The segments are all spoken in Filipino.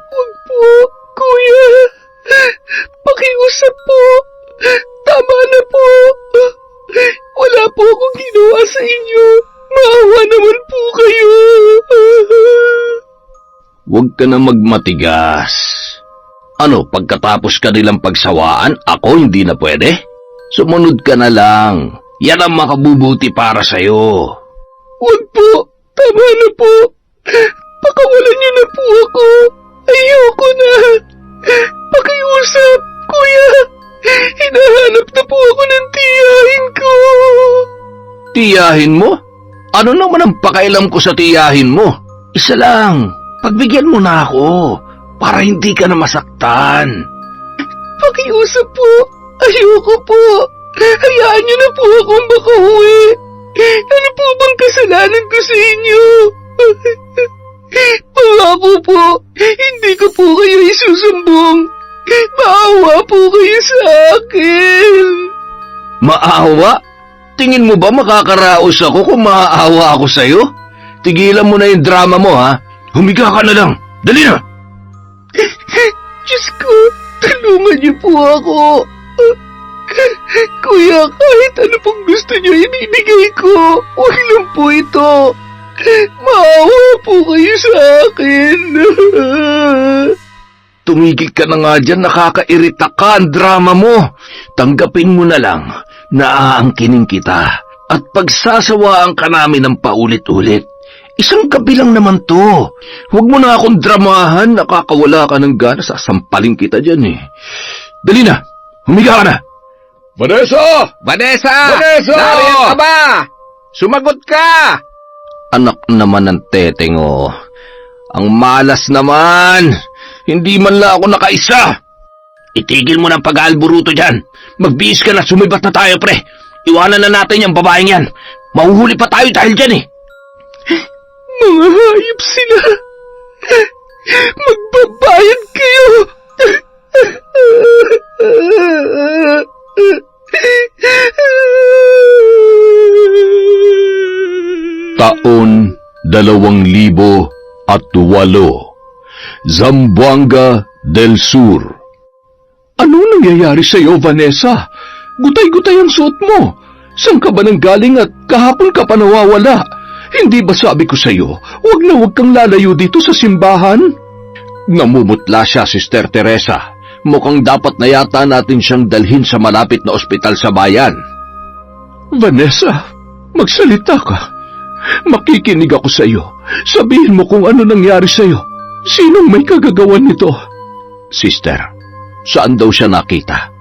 Huwag po, kuya. Pakiusap po. Tama na po. Wala po akong ginawa sa inyo. Maawa naman po kayo. Huwag ka na magmatigas. Ano, pagkatapos ka nilang pagsawaan, ako hindi na pwede? Sumunod ka na lang. Yan ang makabubuti para sa'yo. Huwag po. Tama na po. Pakawalan niyo na po ako. Ayoko na. Pakiusap, kuya. Hinahanap na po ako ng tiyahin ko. Tiyahin mo? Ano naman ang pakailam ko sa tiyahin mo? Isa lang, pagbigyan mo na ako para hindi ka na masaktan. Pakiusap po. Ayoko po. Hayaan niyo na po akong makauwi. Ano po bang kasalanan ko sa inyo? Pangako po, hindi ko po kayo isusumbong. Maawa po kayo sa akin. Maawa? Tingin mo ba makakaraos ako kung maaawa ako sa'yo? Tigilan mo na yung drama mo, ha? Humiga ka na lang. Dali na! Diyos ko, tulungan niyo po ako. Kuya, kahit ano pong gusto niyo ibibigay ko. Huwag lang po ito. Maawa po kayo sa akin. Tumigil ka na nga dyan, nakakairita ka ang drama mo. Tanggapin mo na lang na aangkinin kita at pagsasawaan ka namin ng paulit-ulit. Isang gabi lang naman to. Huwag mo na akong dramahan, nakakawala ka ng gana, sasampalin kita dyan eh. Dali na, humiga ka na. Vanessa! Vanessa! Vanessa! Nariyan ka ba? Sumagot ka! Anak naman ng teteng, oh. Ang malas naman. Hindi man lang ako nakaisa. Itigil mo ng pag-aalburuto dyan. Magbihis ka na, sumibat na tayo, pre. Iwanan na natin yung babaeng yan. Mahuhuli pa tayo dahil dyan eh. Mga hayop sila. Magbabayad kayo. Taon 2008, Zamboanga del Sur. Ano nangyayari sa iyo, Vanessa? Gutay-gutay ang suot mo. Saan ka ba nang galing at kahapon ka pa nawawala? Hindi ba sabi ko sa iyo, huwag na huwag kang lalayo dito sa simbahan? Namumutla siya, Sister Teresa. Mukhang dapat na yata natin siyang dalhin sa malapit na ospital sa bayan. Vanessa, magsalita ka. Makikinig ako sa iyo. Sabihin mo kung ano nangyari sa iyo. Sinong may kagagawan nito? Sister, saan daw siya nakita?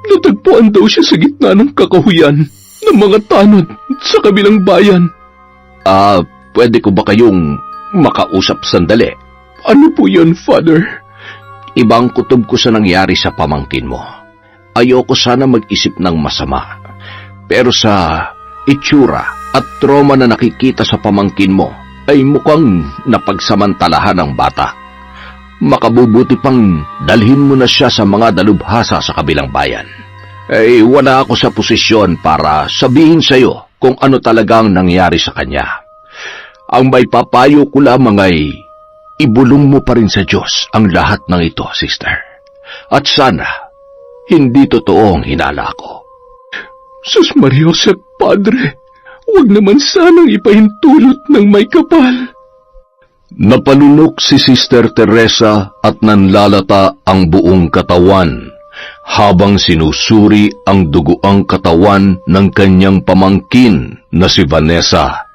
Natagpuan daw siya sa gitna ng kakahuyan ng mga tanod sa kabilang bayan. Pwede ko ba kayong makausap sandali? Ano po yun, Father? Ibang kutob ko sa nangyari sa pamangkin mo. Ayoko sana mag-isip ng masama. Pero sa itsura at trauma na nakikita sa pamangkin mo, ay mukhang napagsamantalahan ng bata. Makabubuti pang dalhin mo na siya sa mga dalubhasa sa kabilang bayan. Wala ako sa posisyon para sabihin sa iyo kung ano talagang nangyari sa kanya. Ang may papayo ko lamang ay ibulong mo pa rin sa Diyos ang lahat ng ito, sister. At sana, hindi totoo ang hinala ko. Sus Maria Josep, Padre, huwag naman sanang ipahintulot ng may kapal. Napalunok si Sister Teresa at nanlalata ang buong katawan habang sinusuri ang dugoang katawan ng kanyang pamangkin na si Vanessa.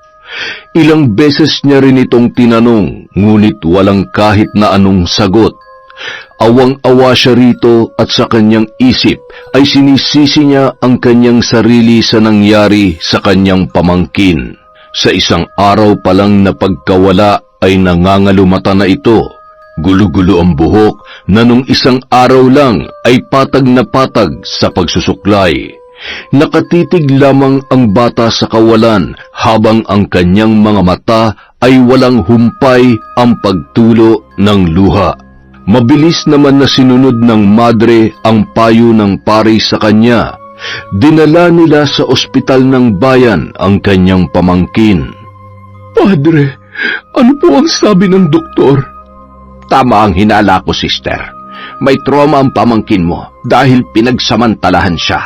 Ilang beses niya rin itong tinanong, ngunit walang kahit na anong sagot. Awang-awa siya rito at sa kanyang isip ay sinisisi niya ang kanyang sarili sa nangyari sa kanyang pamangkin. Sa isang araw pa lang na pagkawala ay nangangalumata na ito. Gulo-gulo ang buhok na nung isang araw lang ay patag na patag sa pagsusuklay. Nakatitig lamang ang bata sa kawalan habang ang kanyang mga mata ay walang humpay ang pagtulo ng luha. Mabilis naman na sinunod ng madre ang payo ng pari sa kanya. Dinala nila sa ospital ng bayan ang kanyang pamangkin. Padre, Ano po ang sabi ng doktor? Tama ang hinala ko, sister. May trauma ang pamangkin mo dahil pinagsamantalahan siya.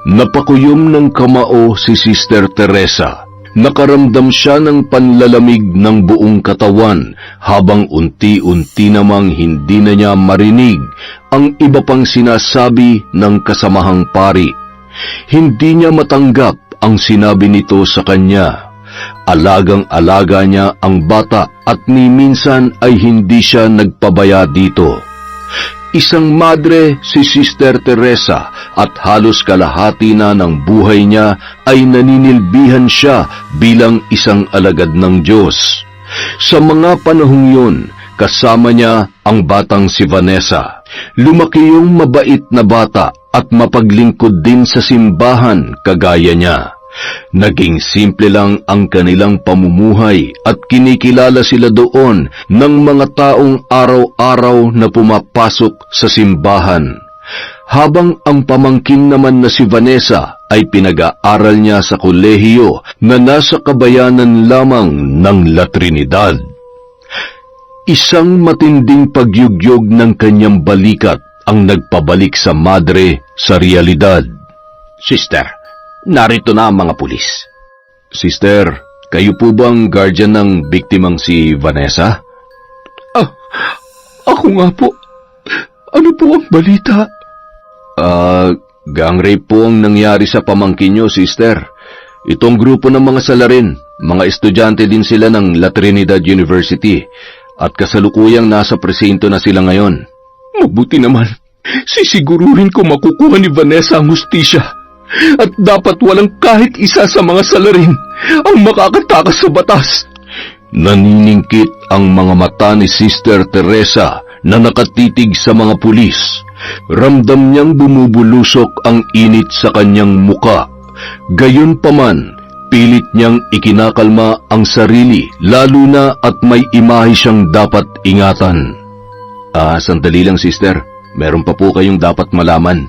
Napakuyom ng kamao si Sister Teresa. Nakaramdam siya ng panlalamig ng buong katawan habang unti-unti namang hindi na niya marinig ang iba pang sinasabi ng kasamahang pari. Hindi niya matanggap ang sinabi nito sa kanya. Alagang-alaga niya ang bata at ni minsan ay hindi siya nagpabaya dito. Isang madre si Sister Teresa at halos kalahati na ng buhay niya ay naninilbihan siya bilang isang alagad ng Diyos. Sa mga panahong yun, kasama niya ang batang si Vanessa. Lumaki yung mabait na bata at mapaglingkod din sa simbahan kagaya niya. Naging simple lang ang kanilang pamumuhay at kinikilala sila doon ng mga taong araw-araw na pumapasok sa simbahan. Habang ang pamangkin naman na si Vanessa ay pinag-aaral niya sa kolehiyo na nasa kabayanan lamang ng La Trinidad. Isang matinding pagyugyog ng kanyang balikat ang nagpabalik sa madre sa realidad. Sister, narito na ang mga pulis. Sister, kayo po bang guardian ng biktimang si Vanessa? Ako nga po. Ano po ang balita? Gang rape po ang nangyari sa pamangkin niyo, sister. Itong grupo ng mga salarin, mga estudyante din sila ng La Trinidad University at kasalukuyang nasa presinto na sila ngayon. Mabuti naman. Sisiguruhin ko makukuha ni Vanessa ang hustisya. At dapat walang kahit isa sa mga salarin ang makakatakas sa batas. Naniningkit ang mga mata ni Sister Teresa na nakatitig sa mga pulis. Ramdam niyang bumubulusok ang init sa kanyang muka. Gayunpaman, pilit niyang ikinakalma ang sarili, lalo na at may imahe siyang dapat ingatan. Sandali lang, sister. Meron pa po kayong dapat malaman.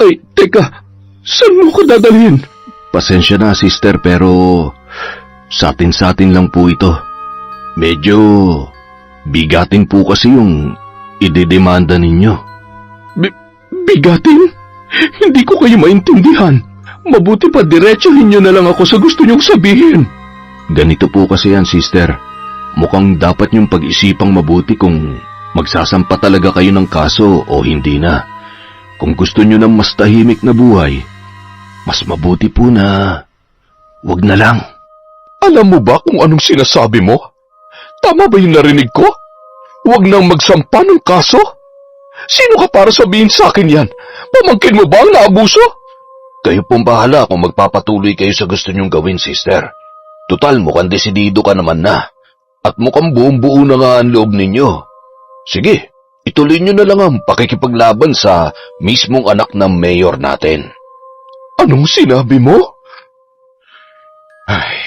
Ay, teka. Saan mo ko dadalhin? Pasensya na, sister, pero sa atin lang po ito. Medyo bigatin po kasi yung idedemanda ninyo. Bigatin? Hindi ko kayo maintindihan. Mabuti pa diretsuhin nyo na lang ako sa gusto nyong sabihin. Ganito po kasi yan, sister. Mukhang dapat nyong pag-isipang mabuti kung magsasampa talaga kayo ng kaso o hindi na. Kung gusto nyo ng mas tahimik na buhay, mas mabuti po na wag na lang. Alam mo ba kung anong sinasabi mo? Tama ba yung narinig ko? Wag nang magsampa ng kaso? Sino ka para sabihin sa akin yan? Pamangkin mo ba ang naabuso? Kayo pong bahala kung magpapatuloy kayo sa gusto nyong gawin, sister. Tutal, mukhang desidido ka naman na. At mukhang buong-buo na nga ang loob ninyo. Sige, ituloy nyo na lang ang pakikipaglaban sa mismong anak ng mayor natin. Anong sinabi mo? Ay,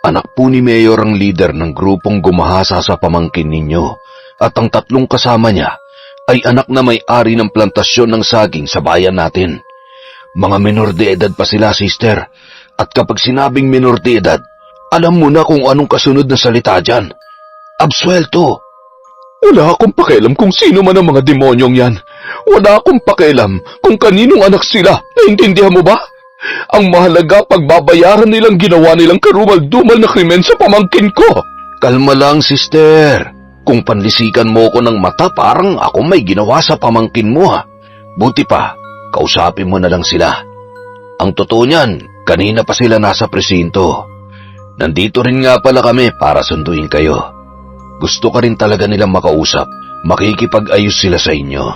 anak po ni Mayor ang leader ng grupong gumahasa sa pamangkin ninyo at ang tatlong kasama niya ay anak na may-ari ng plantasyon ng saging sa bayan natin. Mga menor de edad pa sila, sister, at kapag sinabing menor de edad, alam mo na kung anong kasunod na salita dyan. Absuelto. Wala akong pakialam kung sino man ang mga demonyong yan. Wala akong pakialam kung kaninong anak sila. Naintindihan mo ba? Ang mahalaga, pagbabayaran nilang ginawa nilang karumal-dumal na krimen sa pamangkin ko. Kalma lang, sister. Kung panlisikan mo ko ng mata, parang ako may ginawa sa pamangkin mo, ha. Buti pa, kausapin mo na lang sila. Ang totoo niyan, kanina pa sila nasa presinto. Nandito rin nga pala kami para sunduin kayo. Gusto ka rin talaga nilang makausap. Makikipag-ayos sila sa inyo.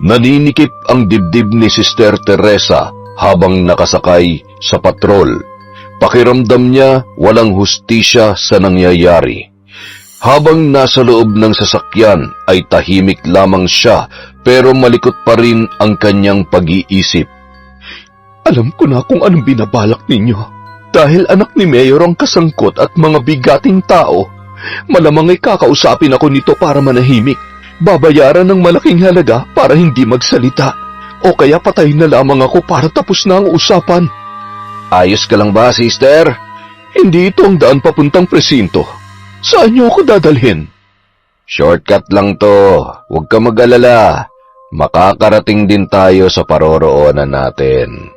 Naninikip ang dibdib ni Sister Teresa habang nakasakay sa patrol. Pakiramdam niya walang hustisya sa nangyayari. Habang nasa loob ng sasakyan ay tahimik lamang siya pero malikot pa rin ang kanyang pag-iisip. Alam ko na kung anong binabalak ninyo. Dahil anak ni Mayor ang kasangkot at mga bigating tao, malamang ay kakausapin ako nito para manahimik. Babayaran ng malaking halaga para hindi magsalita. O kaya patayin na lamang ako para tapos na ang usapan. Ayos ka lang ba, sister? Hindi ito ang daan papuntang presinto. Saan niyo ako dadalhin? Shortcut lang to. Huwag ka mag-alala. Makakarating din tayo sa paroroonan natin.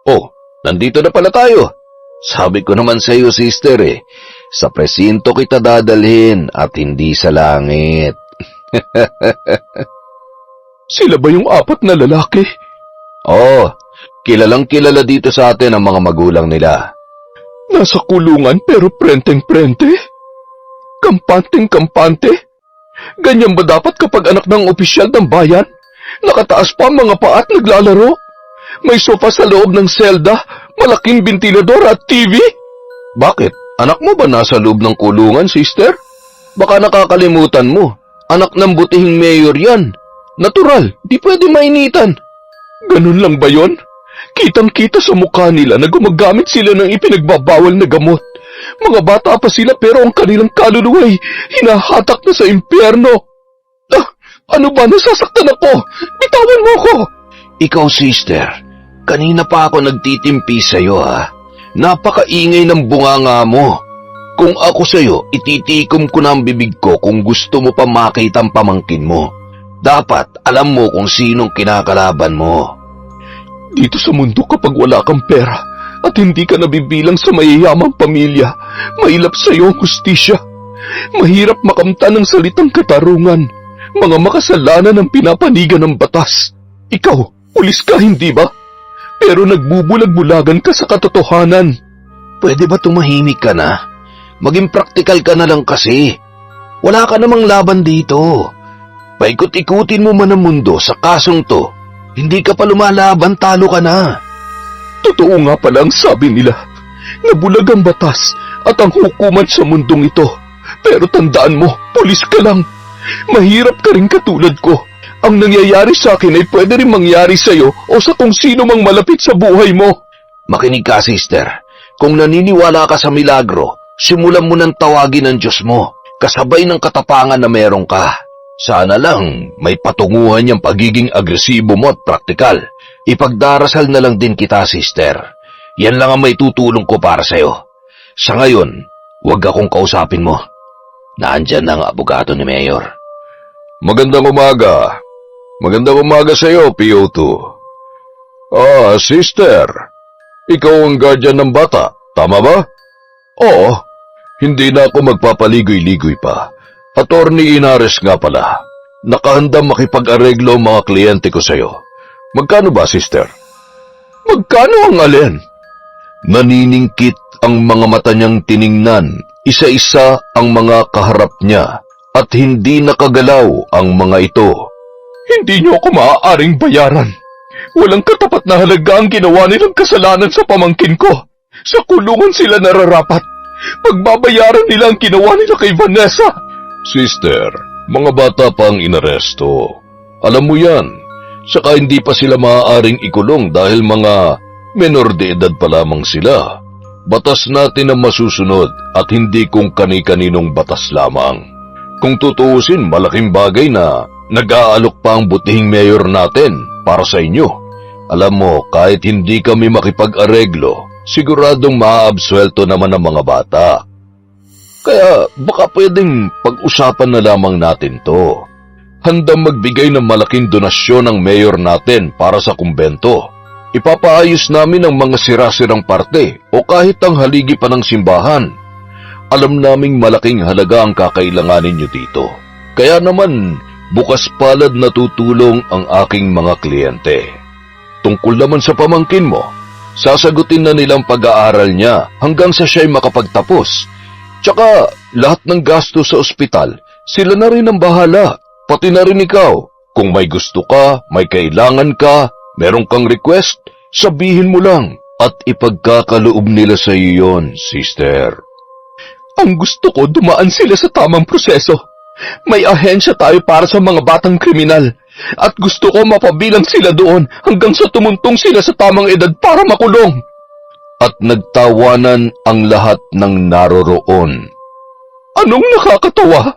Oh, nandito na pala tayo. Sabi ko naman sa iyo, sister sa presinto kita dadalhin at hindi sa langit. Sila ba yung 4 na lalaki? Oh, kilalang kilala dito sa atin ang mga magulang nila. Nasa kulungan pero prenteng-prente? Kampanteng-kampante? Ganyan ba dapat kapag anak ng opisyal ng bayan? Nakataas pa ang mga paa at naglalaro? May sofa sa loob ng selda, malaking bentilador at TV? Bakit? Anak mo ba nasa loob ng kulungan, sister? Baka nakakalimutan mo. Anak ng butihing mayor yan. Natural, di pwede mainitan. Ganun lang ba yon? Kitang-kita sa mukha nila na gumagamit sila ng ipinagbabawal na gamot. Mga bata pa sila pero ang kanilang kaluluwa'y hinahatak na sa impyerno. Ano ba? Nasasaktan ako! Bitawan mo ako! Ikaw, sister, kanina pa ako nagtitimpi sa'yo, Napakaingay ng bunganga mo. Kung ako sa'yo, ititikom ko na ang bibig ko kung gusto mo pa makita ang pamangkin mo. Dapat alam mo kung sinong kinakalaban mo. Dito sa mundo kapag wala kang pera at hindi ka nabibilang sa mayayamang pamilya, mailap sa iyo ang hustisya. Mahirap makamtan ng salitang katarungan, mga makasalanan ng pinapanigan ng batas. Ikaw, pulis ka hindi ba? Pero nagbubulag-bulagan ka sa katotohanan. Pwede ba tumahimik ka na? Maging praktikal ka na lang kasi. Wala ka namang laban dito. Paikot-ikutin mo man ang mundo sa kasong to. Hindi ka pa lumalaban, talo ka na. Totoo nga pala ang sabi nila, nabulag ang batas at ang hukuman sa mundong ito. Pero tandaan mo, pulis ka lang. Mahirap ka rin katulad ko. Ang nangyayari sa akin ay pwede rin mangyari sa'yo o sa kung sino mang malapit sa buhay mo. Makinig ka, sister. Kung naniniwala ka sa milagro, simulan mo ng tawagin ng Diyos mo, kasabay ng katapangan na meron ka. Sana lang may patunguhan niyang pagiging agresibo mo at praktikal. Ipagdarasal na lang din kita, sister. Yan lang ang may tutulong ko para sa'yo. Sa ngayon, huwag akong kausapin mo. Naandyan na ang abogado ni Mayor. Magandang umaga. Magandang umaga sa iyo, PO2. Sister. Ikaw ang guardian ng bata, tama ba? Oo. Hindi na ako magpapaligoy-ligoy pa. Attorney Inares nga pala. Nakahanda makipag-areglo ang mga kliyente ko sa iyo. Magkano ba, sister? Magkano ang alin? Naniningkit ang mga mata niyang tiningnan. Isa-isa ang mga kaharap niya at hindi nakagalaw ang mga ito. Hindi niyo ako maaaring bayaran. Walang katapat na halaga ang ginawa nilang kasalanan sa pamangkin ko. Sa kulungan sila nararapat. Pagbabayaran nila ang ginawa nila kay Vanessa. Sister, mga bata pa ang inaresto. Alam mo yan. Saka hindi pa sila maaaring ikulong dahil mga menor de edad pa lamang sila. Batas natin ang masusunod at hindi kung kani-kaninong batas lamang. Kung tutuusin, malaking bagay na nag-aalok pa ang butihing mayor natin para sa inyo. Alam mo, kahit hindi kami makipag-areglo, siguradong maaabsuelto naman ang mga bata. Kaya baka pwedeng pag-usapan na lamang natin to. Handang magbigay ng malaking donasyon ng mayor natin para sa kumbento. Ipapaayos namin ang mga sira-sirang parte o kahit ang haligi pa ng simbahan. Alam naming malaking halaga ang kakailanganin nyo dito. Kaya naman, bukas palad na tutulong ang aking mga kliyente. Tungkol naman sa pamangkin mo, sasagutin na nilang pag-aaral niya hanggang sa siya'y makapagtapos. Tsaka lahat ng gasto sa ospital, sila na rin ang bahala. Pati na rin ikaw. Kung may gusto ka, may kailangan ka, meron kang request, sabihin mo lang at ipagkakaloob nila sa iyo yon, sister. Ang gusto ko, dumaan sila sa tamang proseso. May ahensya tayo para sa mga batang kriminal at gusto ko mapabilang sila doon hanggang sa tumuntong sila sa tamang edad para makulong. At nagtawanan ang lahat ng naroroon. Anong nakakatawa?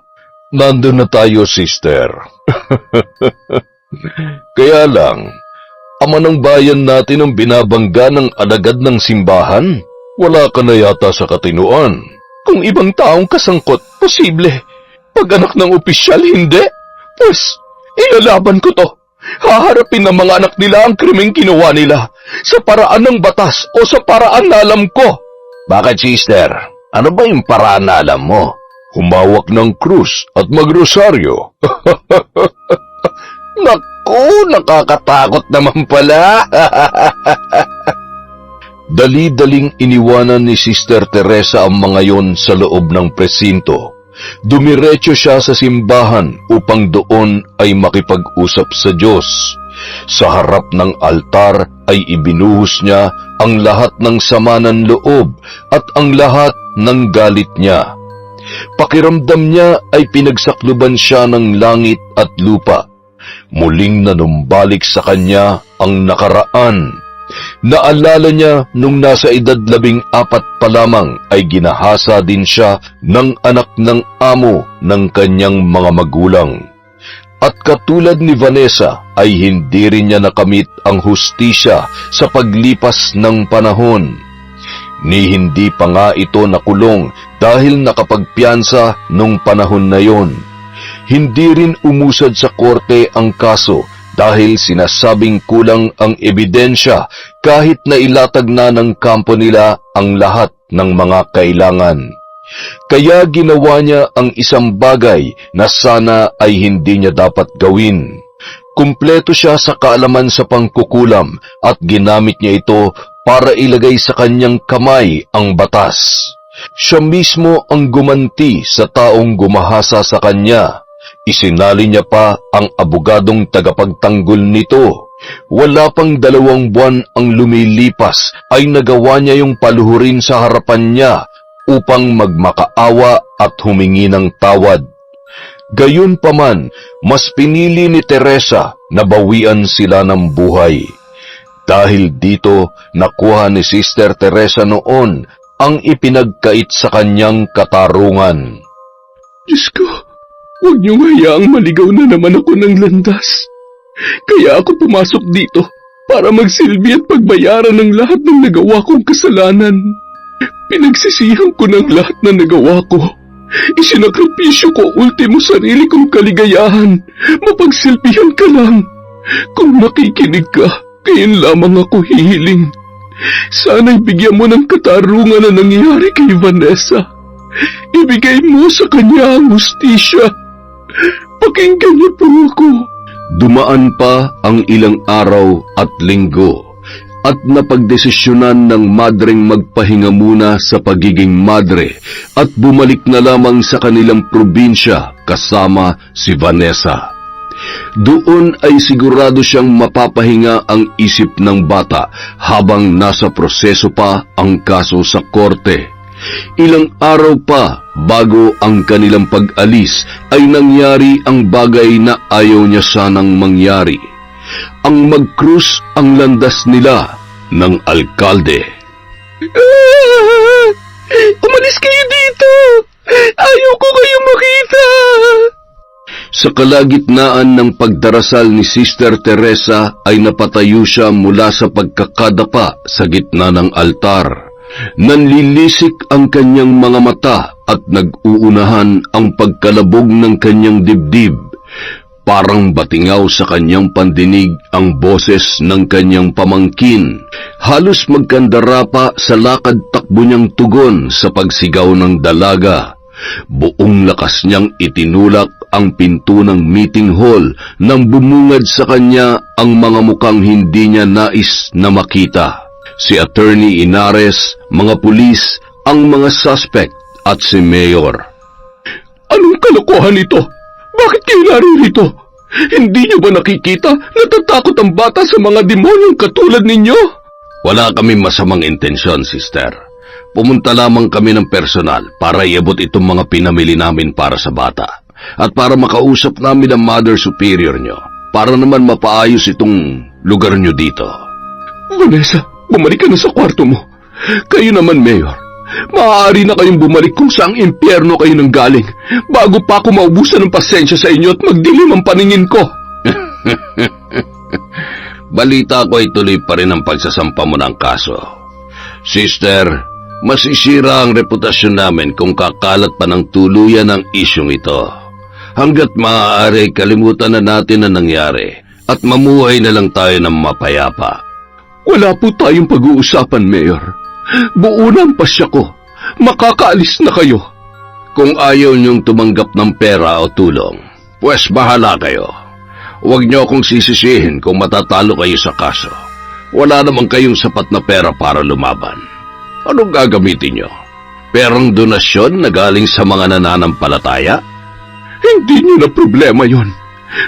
Nandun na tayo, sister. Kaya lang, ama ng bayan natin ang binabangga ng alagad ng simbahan. Wala ka na yata sa katinuan. Kung ibang taong kasangkot, posible. Pag anak ng opisyal, hindi. Pues, ilalaban ko to. Haharapin ng mga anak nila ang krimeng ginawa nila sa paraan ng batas o sa paraan na alam ko. Bakit, sister? Ano ba yung paraan na alam mo? Humawak ng krus at magrosaryo. Naku, nakakatakot naman pala. Dali-daling iniwanan ni Sister Teresa ang mga yon sa loob ng presinto. Dumiretso siya sa simbahan upang doon ay makipag-usap sa Diyos. Sa harap ng altar ay ibinuhos niya ang lahat ng sama ng loob at ang lahat ng galit niya. Pakiramdam niya ay pinagsakluban siya ng langit at lupa. Muling nanumbalik sa kanya ang nakaraan. Naalala niya nung nasa edad 14 pa lamang ay ginahasa din siya ng anak ng amo ng kanyang mga magulang. At katulad ni Vanessa ay hindi rin niya nakamit ang hustisya sa paglipas ng panahon. Ni hindi pa nga ito nakulong dahil nakapagpiyansa nung panahon na yon. Hindi rin umusad sa korte ang kaso dahil sinasabing kulang ang ebidensya kahit na ilatag na ng kampo nila ang lahat ng mga kailangan. Kaya ginawa niya ang isang bagay na sana ay hindi niya dapat gawin. Kumpleto siya sa kaalaman sa pangkukulam at ginamit niya ito para ilagay sa kanyang kamay ang batas. Siya mismo ang gumanti sa taong gumahasa sa kanya. Isinali niya pa ang abogadong tagapagtanggol nito. Wala pang 2 buwan ang lumilipas ay nagawa niya yung paluhurin sa harapan niya upang magmakaawa at humingi ng tawad. Gayunpaman, mas pinili ni Teresa na bawian sila ng buhay. Dahil dito, nakuha ni Sister Teresa noon ang ipinagkait sa kanyang katarungan. Diyos ko, huwag niyong hayaang maligaw na naman ako ng landas. Kaya ako pumasok dito para magsilbi at pagbayaran ng lahat ng nagawa kong kasalanan. Pinagsisihan ko ng lahat na nagawa ko. Isinakripisyo ko ultimo sarili kong kaligayahan. Mapagsilbihan ka lang. Kung nakikinig ka, kayon lamang ako hihiling. Sana'y bigyan mo ng katarungan na nangyari kay Vanessa. Ibigay mo sa kanya ang hustisya. Pakinggan niyo po ako. Dumaan pa ang ilang araw at linggo at napagdesisyonan ng madreng magpahinga muna sa pagiging madre at bumalik na lamang sa kanilang probinsya kasama si Vanessa. Doon ay sigurado siyang mapapahinga ang isip ng bata habang nasa proseso pa ang kaso sa korte. Ilang araw pa bago ang kanilang pag-alis ay nangyari ang bagay na ayaw niya sanang mangyari. Ang magkrus ang landas nila ng alkalde. Umalis kayo dito! Ayaw ko kayong makita! Sa kalagitnaan ng pagdarasal ni Sister Teresa ay napatayo siya mula sa pagkakadapa sa gitna ng altar. Nanlilisik ang kanyang mga mata at nag-uunahan ang pagkalabog ng kanyang dibdib. Parang batingaw sa kanyang pandinig ang boses ng kanyang pamangkin. Halos magkandara pa sa lakad-takbo niyang tugon sa pagsigaw ng dalaga. Buong lakas niyang itinulak ang pinto ng meeting hall nang bumungad sa kanya ang mga mukhang hindi niya nais na makita. Si Attorney Inares, mga pulis, ang mga suspect at si Mayor. Anong kalokohan ito? Bakit kayo naririto? Hindi niyo ba nakikita? Natatakot ang bata sa mga demonyong katulad ninyo? Wala kami masamang intensyon, sister. Pumunta lamang kami ng personal para iabot itong mga pinamili namin para sa bata. At para makausap namin ang Mother Superior nyo. Para naman mapaayos itong lugar nyo dito. Vanessa, bumalik ka na sa kwarto mo. Kayo naman, Mayor. Maaari na kayong bumalik kung saang impyerno kayo nang galing bago pa ako maubusan ng pasensya sa inyo at magdilim ang paningin ko. Balita ko ay tuloy pa rin ang pagsasampa mo ng kaso. Sister, Masisira ang reputasyon namin kung kakalat pa ng tuluyan ang isyong ito. Hanggat maaari, kalimutan na natin ang nangyari at mamuhay na lang tayo ng mapayapa. Wala po tayong pag-uusapan, Mayor. Buo na ang pasya ko. Makakaalis na kayo. Kung ayaw niyong tumanggap ng pera o tulong, pues bahala kayo. Huwag niyo akong sisisihin kung matatalo kayo sa kaso. Wala naman kayong sapat na pera para lumaban. Anong gagamitin niyo? Perang donasyon na galing sa mga nananampalataya? Hindi niyo na problema yon.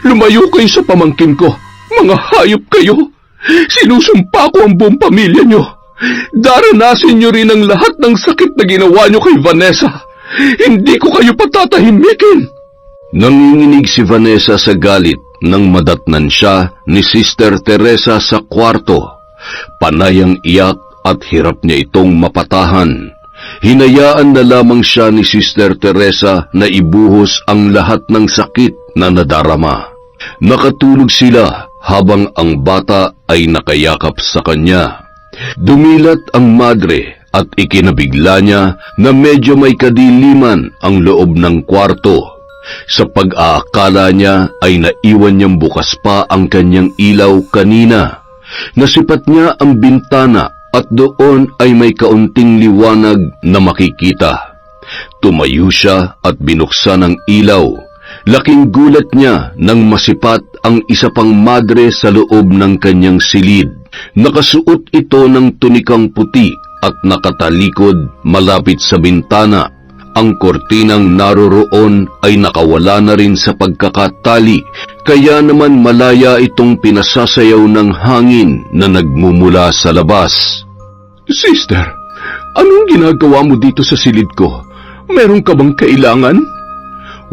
Lumayo kayo sa pamangkin ko. Mga hayop kayo. Sinusumpa ko ang buong pamilya niyo. Daranasin niyo rin ang lahat ng sakit na ginawa niyo kay Vanessa. Hindi ko kayo patatahimikin. Nanginginig si Vanessa sa galit nang madatnan siya ni Sister Teresa sa kwarto. Panayang iyak at hirap niya itong mapatahan. Hinayaan na lamang siya ni Sister Teresa na ibuhos ang lahat ng sakit na nadarama. Nakatulog sila habang ang bata ay nakayakap sa kanya. Dumilat ang madre at ikinabigla niya na medyo may kadiliman ang loob ng kwarto. Sa pag-aakala niya ay naiwan niyang bukas pa ang kanyang ilaw kanina. Nasipat niya ang bintana at doon ay may kaunting liwanag na makikita. Tumayo siya at binuksan ang ilaw. Laking gulat niya nang masipat ang isa pang madre sa loob ng kanyang silid. Nakasuot ito ng tunikang puti at nakatalikod malapit sa bintana. Ang kortinang naroroon ay nakawala na rin sa pagkakatali, kaya naman malaya itong pinasasayaw ng hangin na nagmumula sa labas. Sister, anong ginagawa mo dito sa silid ko? Meron ka bang kailangan?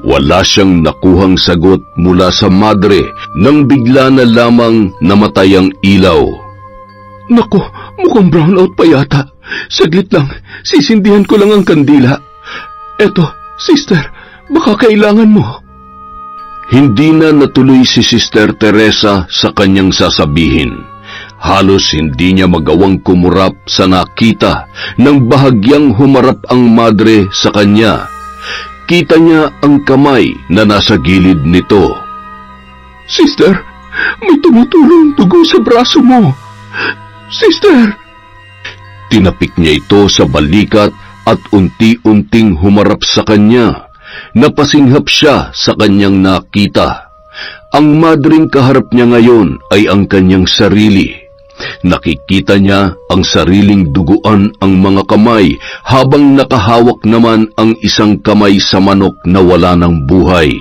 Wala siyang nakuhang sagot mula sa madre nang bigla na lamang namatay ang ilaw. Naku, mukhang brownout pa yata. Saglit lang, sisindihan ko lang ang kandila. Eto, sister, baka kailangan mo. Hindi na natuloy si Sister Teresa sa kanyang sasabihin. Halos hindi niya magawang kumurap sa nakita nang bahagyang humarap ang madre sa kanya. Kita niya ang kamay na nasa gilid nito. Sister, may tumutulong dugo sa braso mo. Sister! Tinapik niya ito sa balikat at unti-unting humarap sa kanya. Napasinghap siya sa kanyang nakita. Ang madring kaharap niya ngayon ay ang kanyang sarili. Nakikita niya ang sariling duguan ang mga kamay habang nakahawak naman ang isang kamay sa manok na wala ng buhay.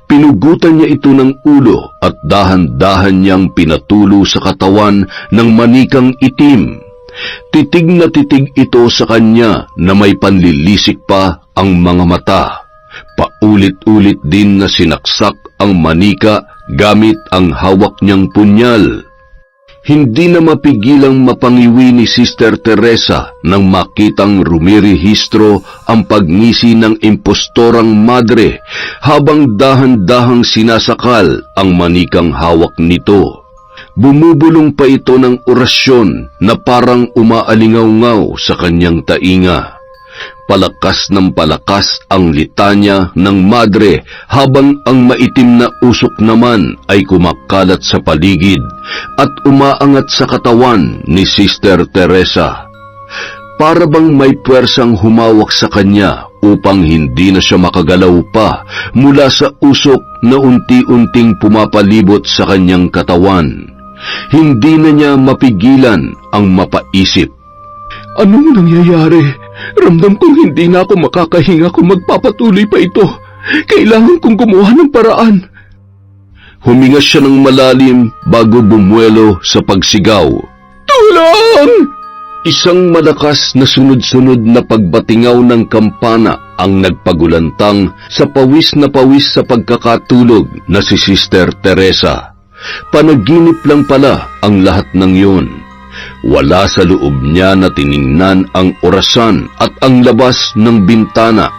Pinugutan niya ito ng ulo at dahan-dahan niyang pinatulo sa katawan ng manikang itim. Titig na titig ito sa kanya na may panlilisik pa ang mga mata. Paulit-ulit din na sinaksak ang manika gamit ang hawak niyang punyal. Hindi na mapigilang mapangiwi ni Sister Teresa nang makitang rumirehistro ang pagngisi ng impostorang madre habang dahan-dahang sinasakal ang manikang hawak nito. Bumubulong pa ito ng orasyon na parang umaalingaw-ngaw sa kanyang tainga. Palakas ng palakas ang litanya ng madre habang ang maitim na usok naman ay kumakalat sa paligid at umaangat sa katawan ni Sister Teresa. Para bang may puwersang humawak sa kanya upang hindi na siya makagalaw pa mula sa usok na unti-unting pumapalibot sa kanyang katawan. Hindi na niya mapigilan ang mapaisip. Anong nangyayari? Ramdam kong hindi na ako makakahinga kung magpapatuloy pa ito. Kailangan kong gumawa ng paraan. Huminga siya ng malalim bago bumuelo sa pagsigaw. Tulong! Isang malakas na sunod-sunod na pagbatingaw ng kampana ang nagpagulantang sa pawis sa pagkakatulog na si Sister Teresa. Panaginip lang pala ang lahat ng yun. Wala sa loob niya na tiningnan ang orasan at ang labas ng bintana.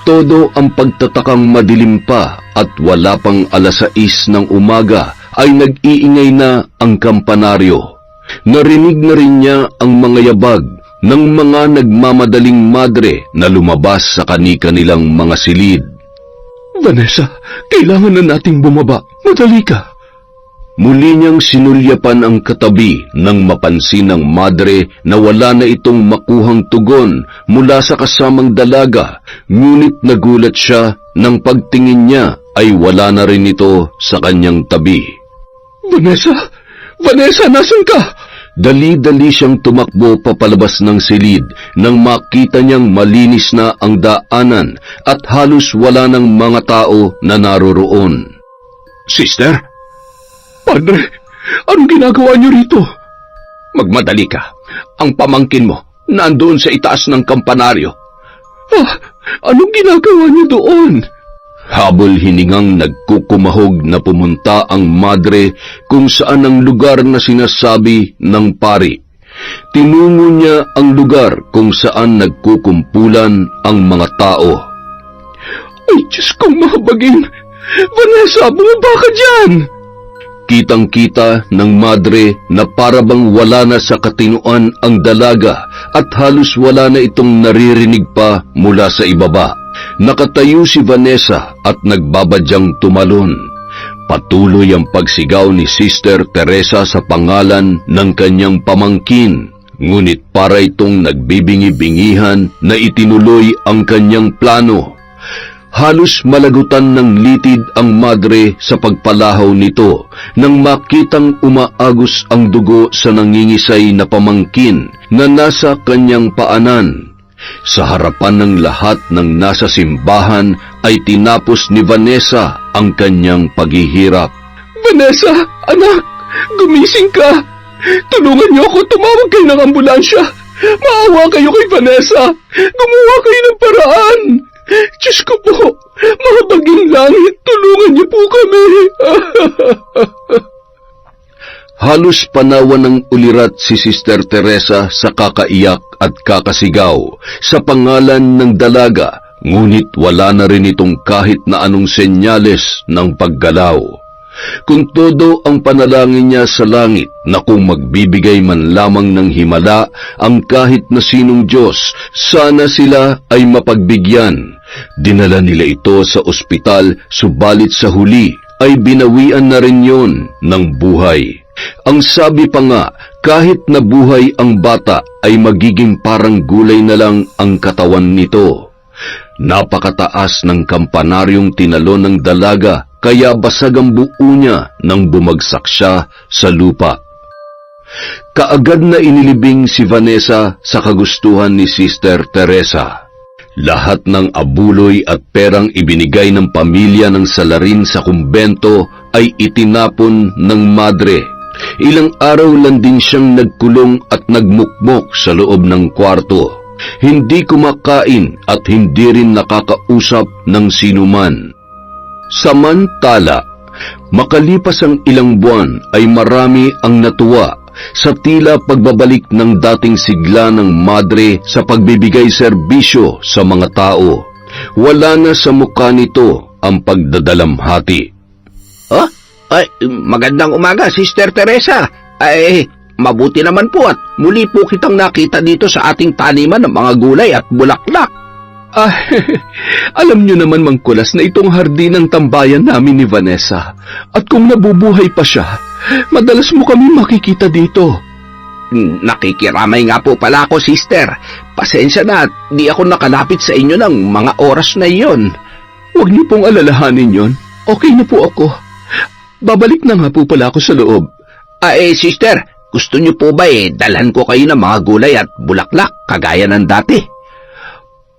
Todo ang pagtatakang madilim pa at wala pang 6:00 ng umaga ay nag-iingay na ang kampanaryo. Narinig na rin niya ang mga yabag ng mga nagmamadaling madre na lumabas sa kani-kanilang mga silid. Vanessa, kailangan na nating bumaba. Madali ka. Muli niyang sinulyapan ang katabi nang mapansin ng madre na wala na itong makuhang tugon mula sa kasamang dalaga, ngunit nagulat siya nang pagtingin niya ay wala na rin ito sa kanyang tabi. Vanessa! Vanessa, nasan ka? Dali-dali siyang tumakbo papalabas ng silid nang makita niyang malinis na ang daanan at halos wala ng mga tao na naroroon. Sister? Padre, anong ginagawa niyo rito? Magmadali ka. Ang pamangkin mo nandoon sa itaas ng kampanaryo. Anong ginagawa niyo doon? Habol hiningang nagkukumahog na pumunta ang madre kung saan ang lugar na sinasabi ng pari. Tinungo niya ang lugar kung saan nagkukumpulan ang mga tao. Ay, Diyos kong mahabagin! Vanessa, bumaba ka dyan! Kitang-kita ng madre na parabang wala na sa katinuan ang dalaga at halos wala na itong naririnig pa mula sa ibaba. Nakatayo si Vanessa at nagbabadyang tumalon. Patuloy ang pagsigaw ni Sister Teresa sa pangalan ng kanyang pamangkin, ngunit para itong nagbibingi-bingihan na itinuloy ang kanyang plano. Halos malagutan ng litid ang madre sa pagpalahaw nito nang makitang umaagos ang dugo sa nangingisay na pamangkin na nasa kanyang paanan. Sa harapan ng lahat ng nasa simbahan ay tinapos ni Vanessa ang kanyang paghihirap. Vanessa, anak, gumising ka! Tulungan niyo ako, tumawag kayo ng ambulansya! Maawa kayo kay Vanessa! Gumawa kayo ng paraan! Diyos ko po, mahabaging langit, tulungan niyo po kami! Halos panawan ng ulirat si Sister Teresa sa kakaiyak at kakasigaw sa pangalan ng dalaga, ngunit wala na rin itong kahit na anong senyales ng paggalaw. Kung todo ang panalangin niya sa langit na kung magbibigay man lamang ng himala ang kahit na sinong Diyos, sana sila ay mapagbigyan. Dinala nila ito sa ospital, subalit sa huli ay binawian na rin yon ng buhay. Ang sabi pa nga, kahit nabuhay ang bata ay magiging parang gulay na lang ang katawan nito. Napakataas ng kampanaryong tinalo ng dalaga kaya basag ang buo niya nang bumagsak siya sa lupa. Kaagad na inilibing si Vanessa sa kagustuhan ni Sister Teresa. Lahat ng abuloy at perang ibinigay ng pamilya ng salarin sa kumbento ay itinapon ng madre. Ilang araw lang din siyang nagkulong at nagmukmok sa loob ng kwarto. Hindi kumakain at hindi rin nakakausap ng sinuman. Samantala, makalipas ang ilang buwan ay marami ang natuwa sa tila pagbabalik ng dating sigla ng madre sa pagbibigay serbisyo sa mga tao. Wala na sa mukha nito ang pagdadalamhati. Ay, magandang umaga, Sister Teresa. Ay, mabuti naman po at muli po kitang nakita dito sa ating taniman ng mga gulay at bulaklak. Alam niyo naman, Mang Kulas, na itong hardin ang tambayan namin ni Vanessa. At kung nabubuhay pa siya, madalas mo kami makikita dito. Nakikiramay nga po pala ako, Sister. Pasensya na at di ako nakalapit sa inyo ng mga oras na iyon. Huwag niyo pong alalahanin yon. Okay na po ako. Babalik na nga po pala ako sa loob. Sister, gusto niyo po ba dalhan ko kayo ng mga gulay at bulaklak kagaya ng dati?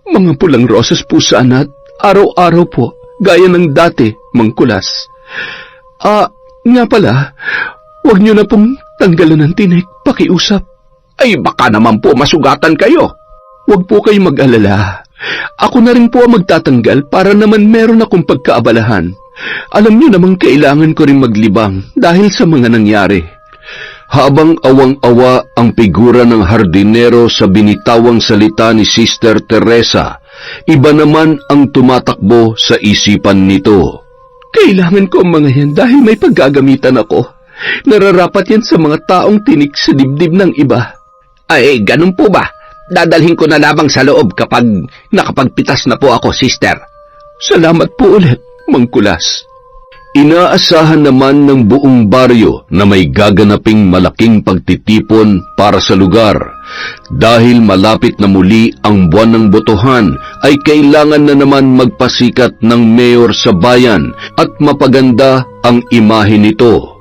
Mga pulang rosas po sana at araw-araw po, gaya ng dati, Mang Kulas. Nga pala, huwag niyo na pong tanggalan ng tinik, pakiusap. Ay, baka naman po masugatan kayo. Huwag po kayo mag-alala. Ako na rin po ang magtatanggal para naman meron akong pagkaabalahan. Alam niyo namang kailangan ko rin maglibang dahil sa mga nangyari. Habang awang-awa ang figura ng hardinero sa binitawang salita ni Sister Teresa, iba naman ang tumatakbo sa isipan nito. Kailangan ko ang mga yan dahil may paggagamitan ako. Nararapat yan sa mga taong tinik sa dibdib ng iba. Ay, ganun po ba? dadalhin ko na lamang sa loob kapag nakapagpitas na po ako, sister. Salamat po ulit, Mang Kulas. Inaasahan naman ng buong baryo na may gaganaping malaking pagtitipon para sa lugar. Dahil malapit na muli ang buwan ng botohan, ay kailangan na naman magpasikat ng mayor sa bayan at mapaganda ang imahe nito.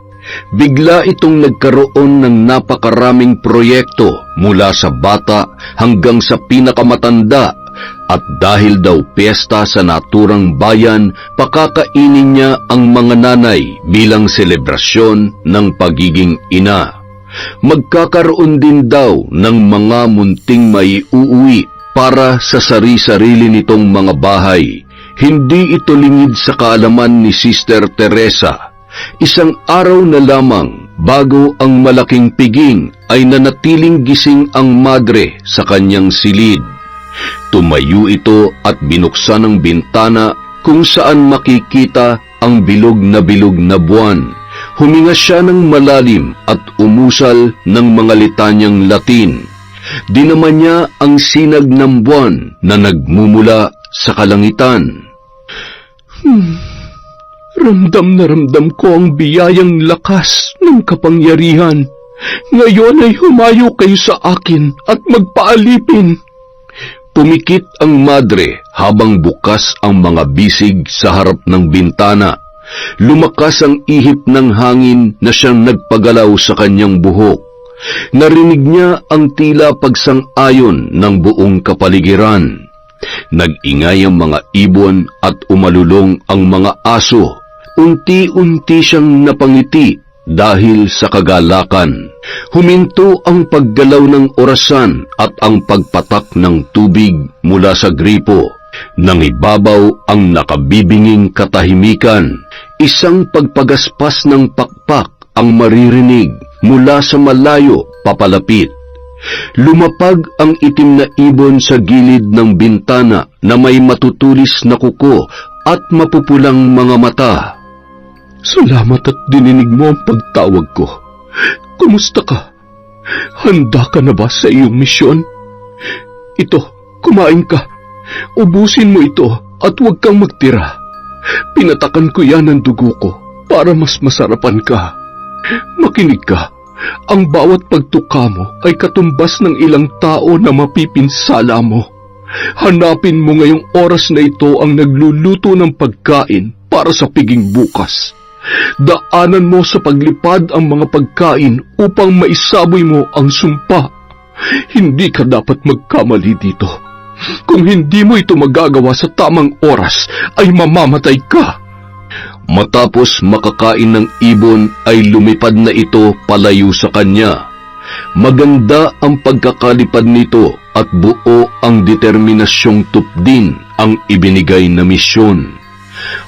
Bigla itong nagkaroon ng napakaraming proyekto mula sa bata hanggang sa pinakamatanda. At dahil daw piyesta sa naturang bayan, pakakainin niya ang mga nanay bilang selebrasyon ng pagiging ina. Magkakaroon din daw ng mga munting maiuuwi para sa sari-sarili nitong mga bahay. Hindi ito lingid sa kaalaman ni Sister Teresa. Isang araw na lamang bago ang malaking piging ay nanatiling gising ang madre sa kanyang silid. Tumayo ito at binuksan ang bintana kung saan makikita ang bilog na buwan. Huminga siya ng malalim at umusal ng mga litanyang Latin. Dinama niya ang sinag ng buwan na nagmumula sa kalangitan. Ramdam na ramdam ko ang biyayang lakas ng kapangyarihan. Ngayon ay humayo kayo sa akin at magpaalipin. Pumikit ang madre habang bukas ang mga bisig sa harap ng bintana. Lumakas ang ihip ng hangin na siyang nagpagalaw sa kanyang buhok. Narinig niya ang tila pagsang-ayon ng buong kapaligiran. Nag-ingay ang mga ibon at umalulong ang mga aso. Unti-unti siyang napangiti dahil sa kagalakan. Huminto ang paggalaw ng orasan at ang pagpatak ng tubig mula sa gripo. Nangibabaw ang nakabibinging katahimikan. Isang pagpagaspas ng pakpak ang maririnig mula sa malayo papalapit. Lumapag ang itim na ibon sa gilid ng bintana na may matutulis na kuko at mapupulang mga mata. Salamat at dininig mo ang pagtawag ko. Kumusta ka? Handa ka na ba sa iyong misyon? Ito, kumain ka. Ubusin mo ito at huwag kang magtira. Pinatakan ko yan ng dugo ko para mas masarapan ka. Makinig ka. Ang bawat pagtuka mo ay katumbas ng ilang tao na mapipinsala mo. Hanapin mo ngayong oras na ito ang nagluluto ng pagkain para sa piging bukas. Daanan mo sa paglipad ang mga pagkain upang maisaboy mo ang sumpa. Hindi ka dapat magkamali dito. Kung hindi mo ito magagawa sa tamang oras, ay mamamatay ka. Matapos makakain ng ibon ay lumipad na ito palayo sa kanya. Maganda ang pagkakalipad nito at buo ang determinasyong tupdin ang ibinigay na misyon.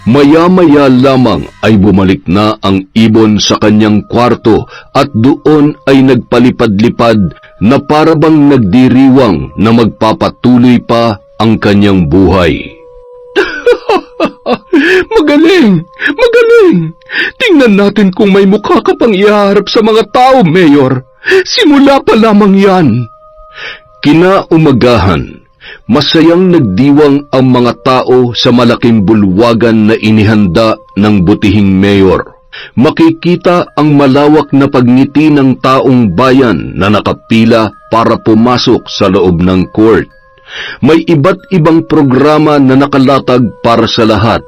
Maya-maya lamang ay bumalik na ang ibon sa kanyang kwarto at doon ay nagpalipad-lipad na parabang nagdiriwang na magpapatuloy pa ang kanyang buhay. Magaling! Magaling! Tingnan natin kung may mukha ka pang iharap sa mga tao, Mayor. Simula pa lamang yan. Kinaumagahan, masayang nagdiwang ang mga tao sa malaking bulwagan na inihanda ng butihing mayor. Makikita ang malawak na pagngiti ng taong bayan na nakapila para pumasok sa loob ng court. May iba't ibang programa na nakalatag para sa lahat.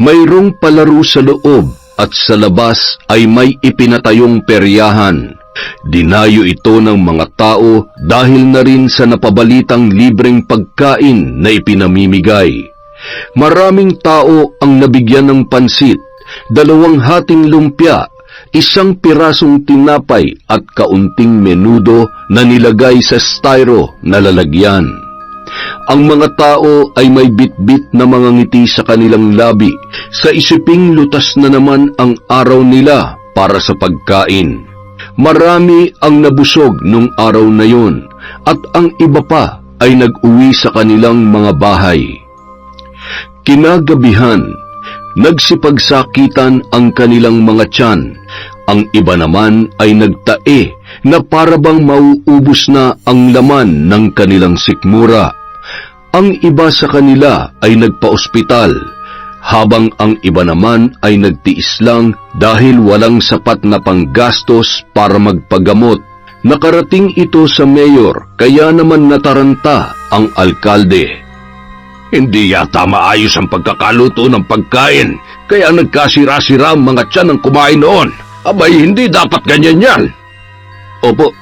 Mayroong palaro sa loob at sa labas ay may ipinatayong peryahan. Dinayo ito ng mga tao dahil na rin sa napabalitang libreng pagkain na ipinamimigay. Maraming tao ang nabigyan ng pansit, 2 hating lumpia, 1 pirasong tinapay at kaunting menudo na nilagay sa styro na lalagyan. Ang mga tao ay may bitbit na mga ngiti sa kanilang labi, sa isiping lutas na naman ang araw nila para sa pagkain. Marami ang nabusog nung araw na yun, at ang iba pa ay nag-uwi sa kanilang mga bahay. Kinagabihan, nagsipagsakitan ang kanilang mga tiyan. Ang iba naman ay nagtae na parabang mauubos na ang laman ng kanilang sikmura. Ang iba sa kanila ay nagpa-ospital, habang ang iba naman ay nagtiis lang dahil walang sapat na panggastos para magpagamot. Nakarating ito sa mayor, kaya naman nataranta ang alkalde. Hindi yata maayos ang pagkakaluto ng pagkain, kaya nagkasira-sira ang mga tiyan ng kumain noon. Abay, hindi dapat ganyan yan. Opo,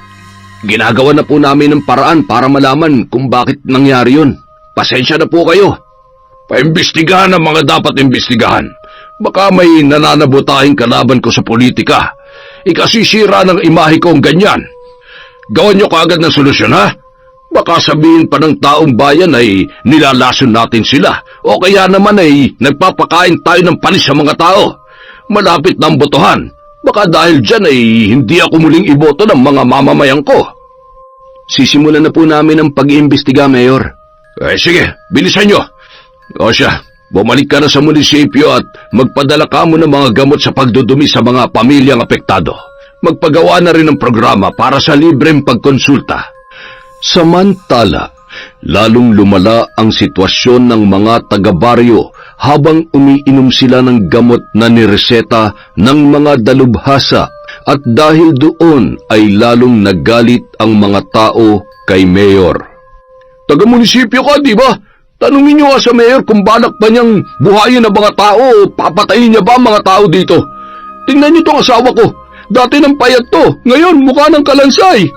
ginagawa na po namin ng paraan para malaman kung bakit nangyari yun. Pasensya na po kayo. Paimbestigahan ang mga dapat imbestigahan. Baka may nananabutahing kalaban ko sa politika. Ikasisira ng imahe ko ang ganyan. Gawan nyo kaagad ng solusyon, ha? Baka sabihin pa ng taong bayan ay nilalason natin sila o kaya naman ay nagpapakain tayo ng panis sa mga tao. Malapit na ang botohan. Baka dahil dyan ay hindi ako muling iboto ng mga mamamayan ko. Sisimulan na po namin ang pag-iimbestiga, Mayor. Sige, bilisan nyo. O siya, bumalik ka na sa munisipyo at magpadala ka mo ng mga gamot sa pagdudumi sa mga pamilyang apektado. Magpagawa na rin ng programa para sa libreng pagkonsulta. Samantala, lalong lumala ang sitwasyon ng mga taga-baryo habang umiinom sila ng gamot na nireseta ng mga dalubhasa at dahil doon ay lalong nagalit ang mga tao kay Mayor. Taga-munisipyo ka, di ba? Tanungin nyo nga sa mayor kung balak ba niyang buhayin ang mga tao o papatayin niya ba ang mga tao dito. Tingnan niyo itong asawa ko. Dati ng payat to, ngayon mukha ng kalansay.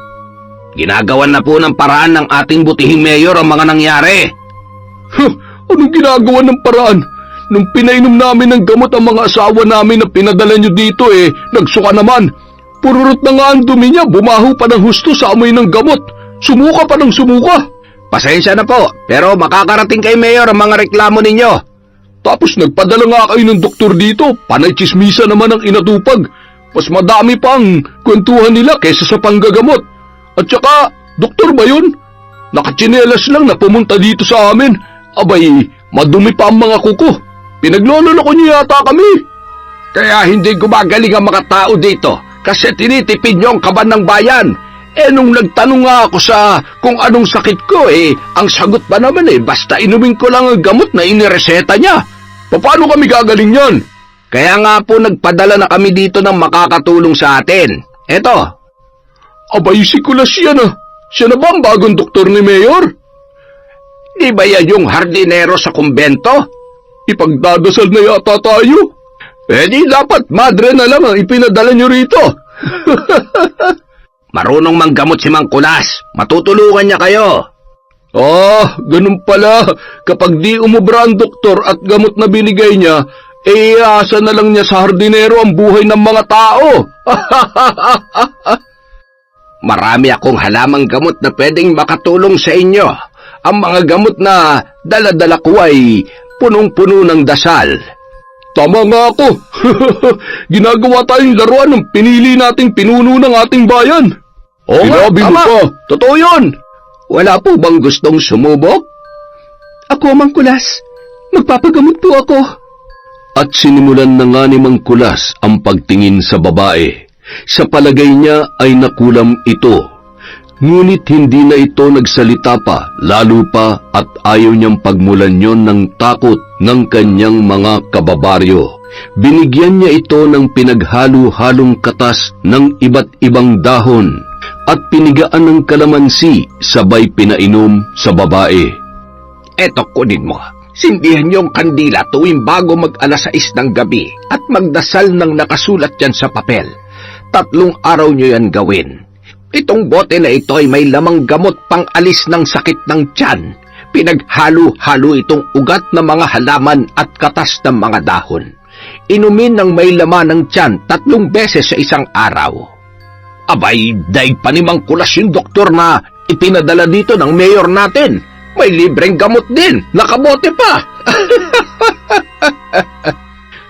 Ginagawan na po ng paraan ng ating butihing mayor ang mga nangyari. Anong ginagawa ng paraan? Nung pinainom namin ng gamot ang mga asawa namin na pinadala nyo dito nagsuka naman. Pururot na nga ang dumi niya, bumaho pa ng husto sa amoy ng gamot. Sumuka pa ng sumuka. Pasensya na po, pero makakarating kay mayor ang mga reklamo ninyo. Tapos nagpadala nga kayo ng doktor dito, panay tsismisa naman ang inatupag. Mas madami pa ang kwentuhan nila kaysa sa panggagamot. At saka, doktor ba yun? Nakatsinelas lang na pumunta dito sa amin. Abay, madumi pa ang mga kuko. Pinagloloko niyo yata kami. Kaya hindi gumagaling ang mga tao dito kasi tinitipid niyo ang kaban ng bayan. Nung nagtanong nga ako sa kung anong sakit ko, ang sagot pa naman basta inumin ko lang ang gamot na inireseta niya. Paano kami gagaling yan? Kaya nga po nagpadala na kami dito ng makakatulong sa atin. Eto. Abay, si Kulas yan ah. Siya na ba ang bagong doktor ni Mayor? Di ba yan yung hardinero sa kumbento? Ipagdadasal na yata tayo. Di dapat madre na lang ang ipinadala niyo rito. Marunong manggamot si Mang Kulas. Matutulungan niya kayo. Ganun pala. Kapag di umubra ang doktor at gamot na binigay niya, iasa na lang niya sa hardinero ang buhay ng mga tao. Marami akong halamang gamot na pwedeng makatulong sa inyo. Ang mga gamot na dala-dala ko ay punong-puno ng dasal. Tama nga ako. Ginagawa tayong laruan ng pinili nating pinuno ng ating bayan. Sinabi mo pa. Totoo yun. Wala po bang gustong sumubok? Ako, Mang Kulas. Magpapagamot po ako. At sinimulan na nga ni Mang Kulas ang pagtingin sa babae. Sa palagay niya ay nakulam ito. Ngunit hindi na ito nagsalita pa, lalo pa at ayaw niyang pagmulan yon ng takot ng kanyang mga kababaryo. Binigyan niya ito ng pinaghalo-halong katas ng iba't ibang dahon at pinigaan ng kalamansi sabay pinainom sa babae. Eto, kunin mo. Sindihan niyong kandila tuwing bago mag-alas 6 ng gabi at magdasal ng nakasulat yan sa papel. 3 araw niyo yan gawin. Itong bote na ito ay may lamang gamot pang alis ng sakit ng tiyan. Pinaghalo-halo itong ugat ng mga halaman at katas ng mga dahon. Inumin ng may laman ng tiyan 3 beses sa isang araw. Abay, daig pa ni Mang Kulas yung doktor na ipinadala dito ng mayor natin. May libreng gamot din, nakabote pa.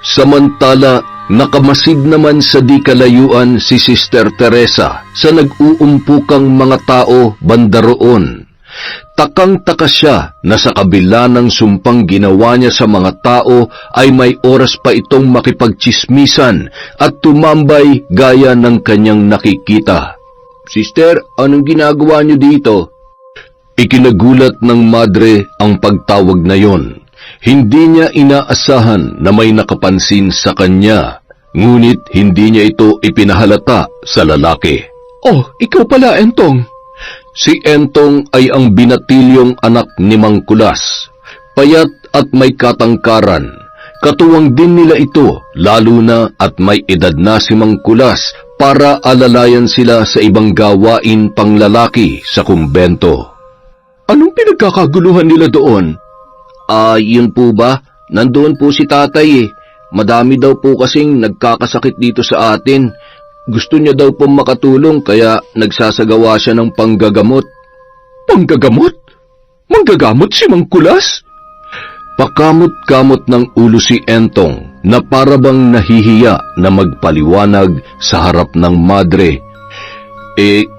Samantala, nakamasid naman sa di kalayuan si Sister Teresa sa nag-uumpukang mga tao banda roon. Takang-taka siya na sa kabila ng sumpang ginawa niya sa mga tao ay may oras pa itong makipagtsismisan at tumambay gaya ng kanyang nakikita. Sister, anong ginagawa niyo dito? Ikinagulat ng madre ang pagtawag na yon. Hindi niya inaasahan na may nakapansin sa kanya, ngunit hindi niya ito ipinahalata sa lalaki. Oh, ikaw pala, Entong. Si Entong ay ang binatilyong anak ni Mang Kulas. Payat at may katangkaran. Katuwang din nila ito, lalo na at may edad na si Mang Kulas para alalayan sila sa ibang gawain panglalaki sa kumbento. Anong pinagkakaguluhan nila doon? Yun po ba? Nandoon po si tatay eh. Madami daw po kasing nagkakasakit dito sa atin. Gusto niya daw po makatulong kaya nagsasagawa siya ng panggagamot. Panggagamot? Manggagamot si Mang Kulas? Pakamot-kamot ng ulo si Entong na parabang nahihiya na magpaliwanag sa harap ng madre.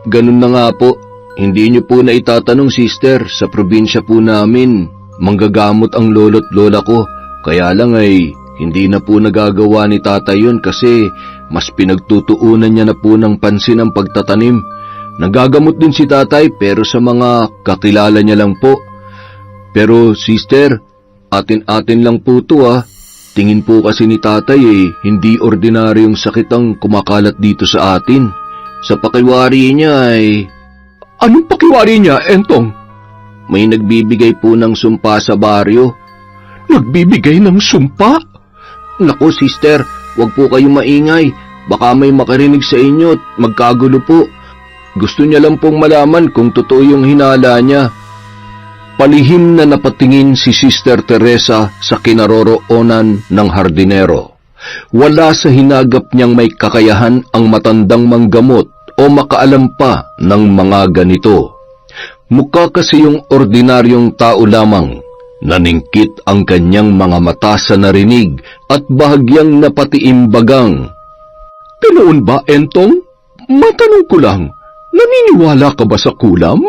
Ganun na nga po. Hindi niyo po na itatanong, sister. Sa probinsya po namin, manggagamot ang lolo't lola ko. Kaya lang ay hindi na po nagagawa ni tatay yun kasi mas pinagtutuunan niya na po ng pansin ang pagtatanim. Nagagamot din si tatay pero sa mga kakilala niya lang po. Pero sister, atin-atin lang po to ah. Tingin po kasi ni tatay hindi ordinaryong sakit ang kumakalat dito sa atin. Sa pakiwari niya ay... Anong pakiwari niya, Entong? May nagbibigay po ng sumpa sa baryo. Nagbibigay ng sumpa? Naku, sister, wag po kayong maingay. Baka may makarinig sa inyo at magkagulo po. Gusto niya lang pong malaman kung totoo yung hinala niya. Palihim na napatingin si Sister Teresa sa kinaroroonan ng hardinero. Wala sa hinagap niyang may kakayahan ang matandang manggamot o makaalam pa ng mga ganito. Mukha kasi yung ordinaryong tao lamang. Naningkit ang kanyang mga mata sa narinig at bahagyang napatiimbagang. Ganoon ba, Entong? Matanong ko lang, naniniwala ka ba sa kulam?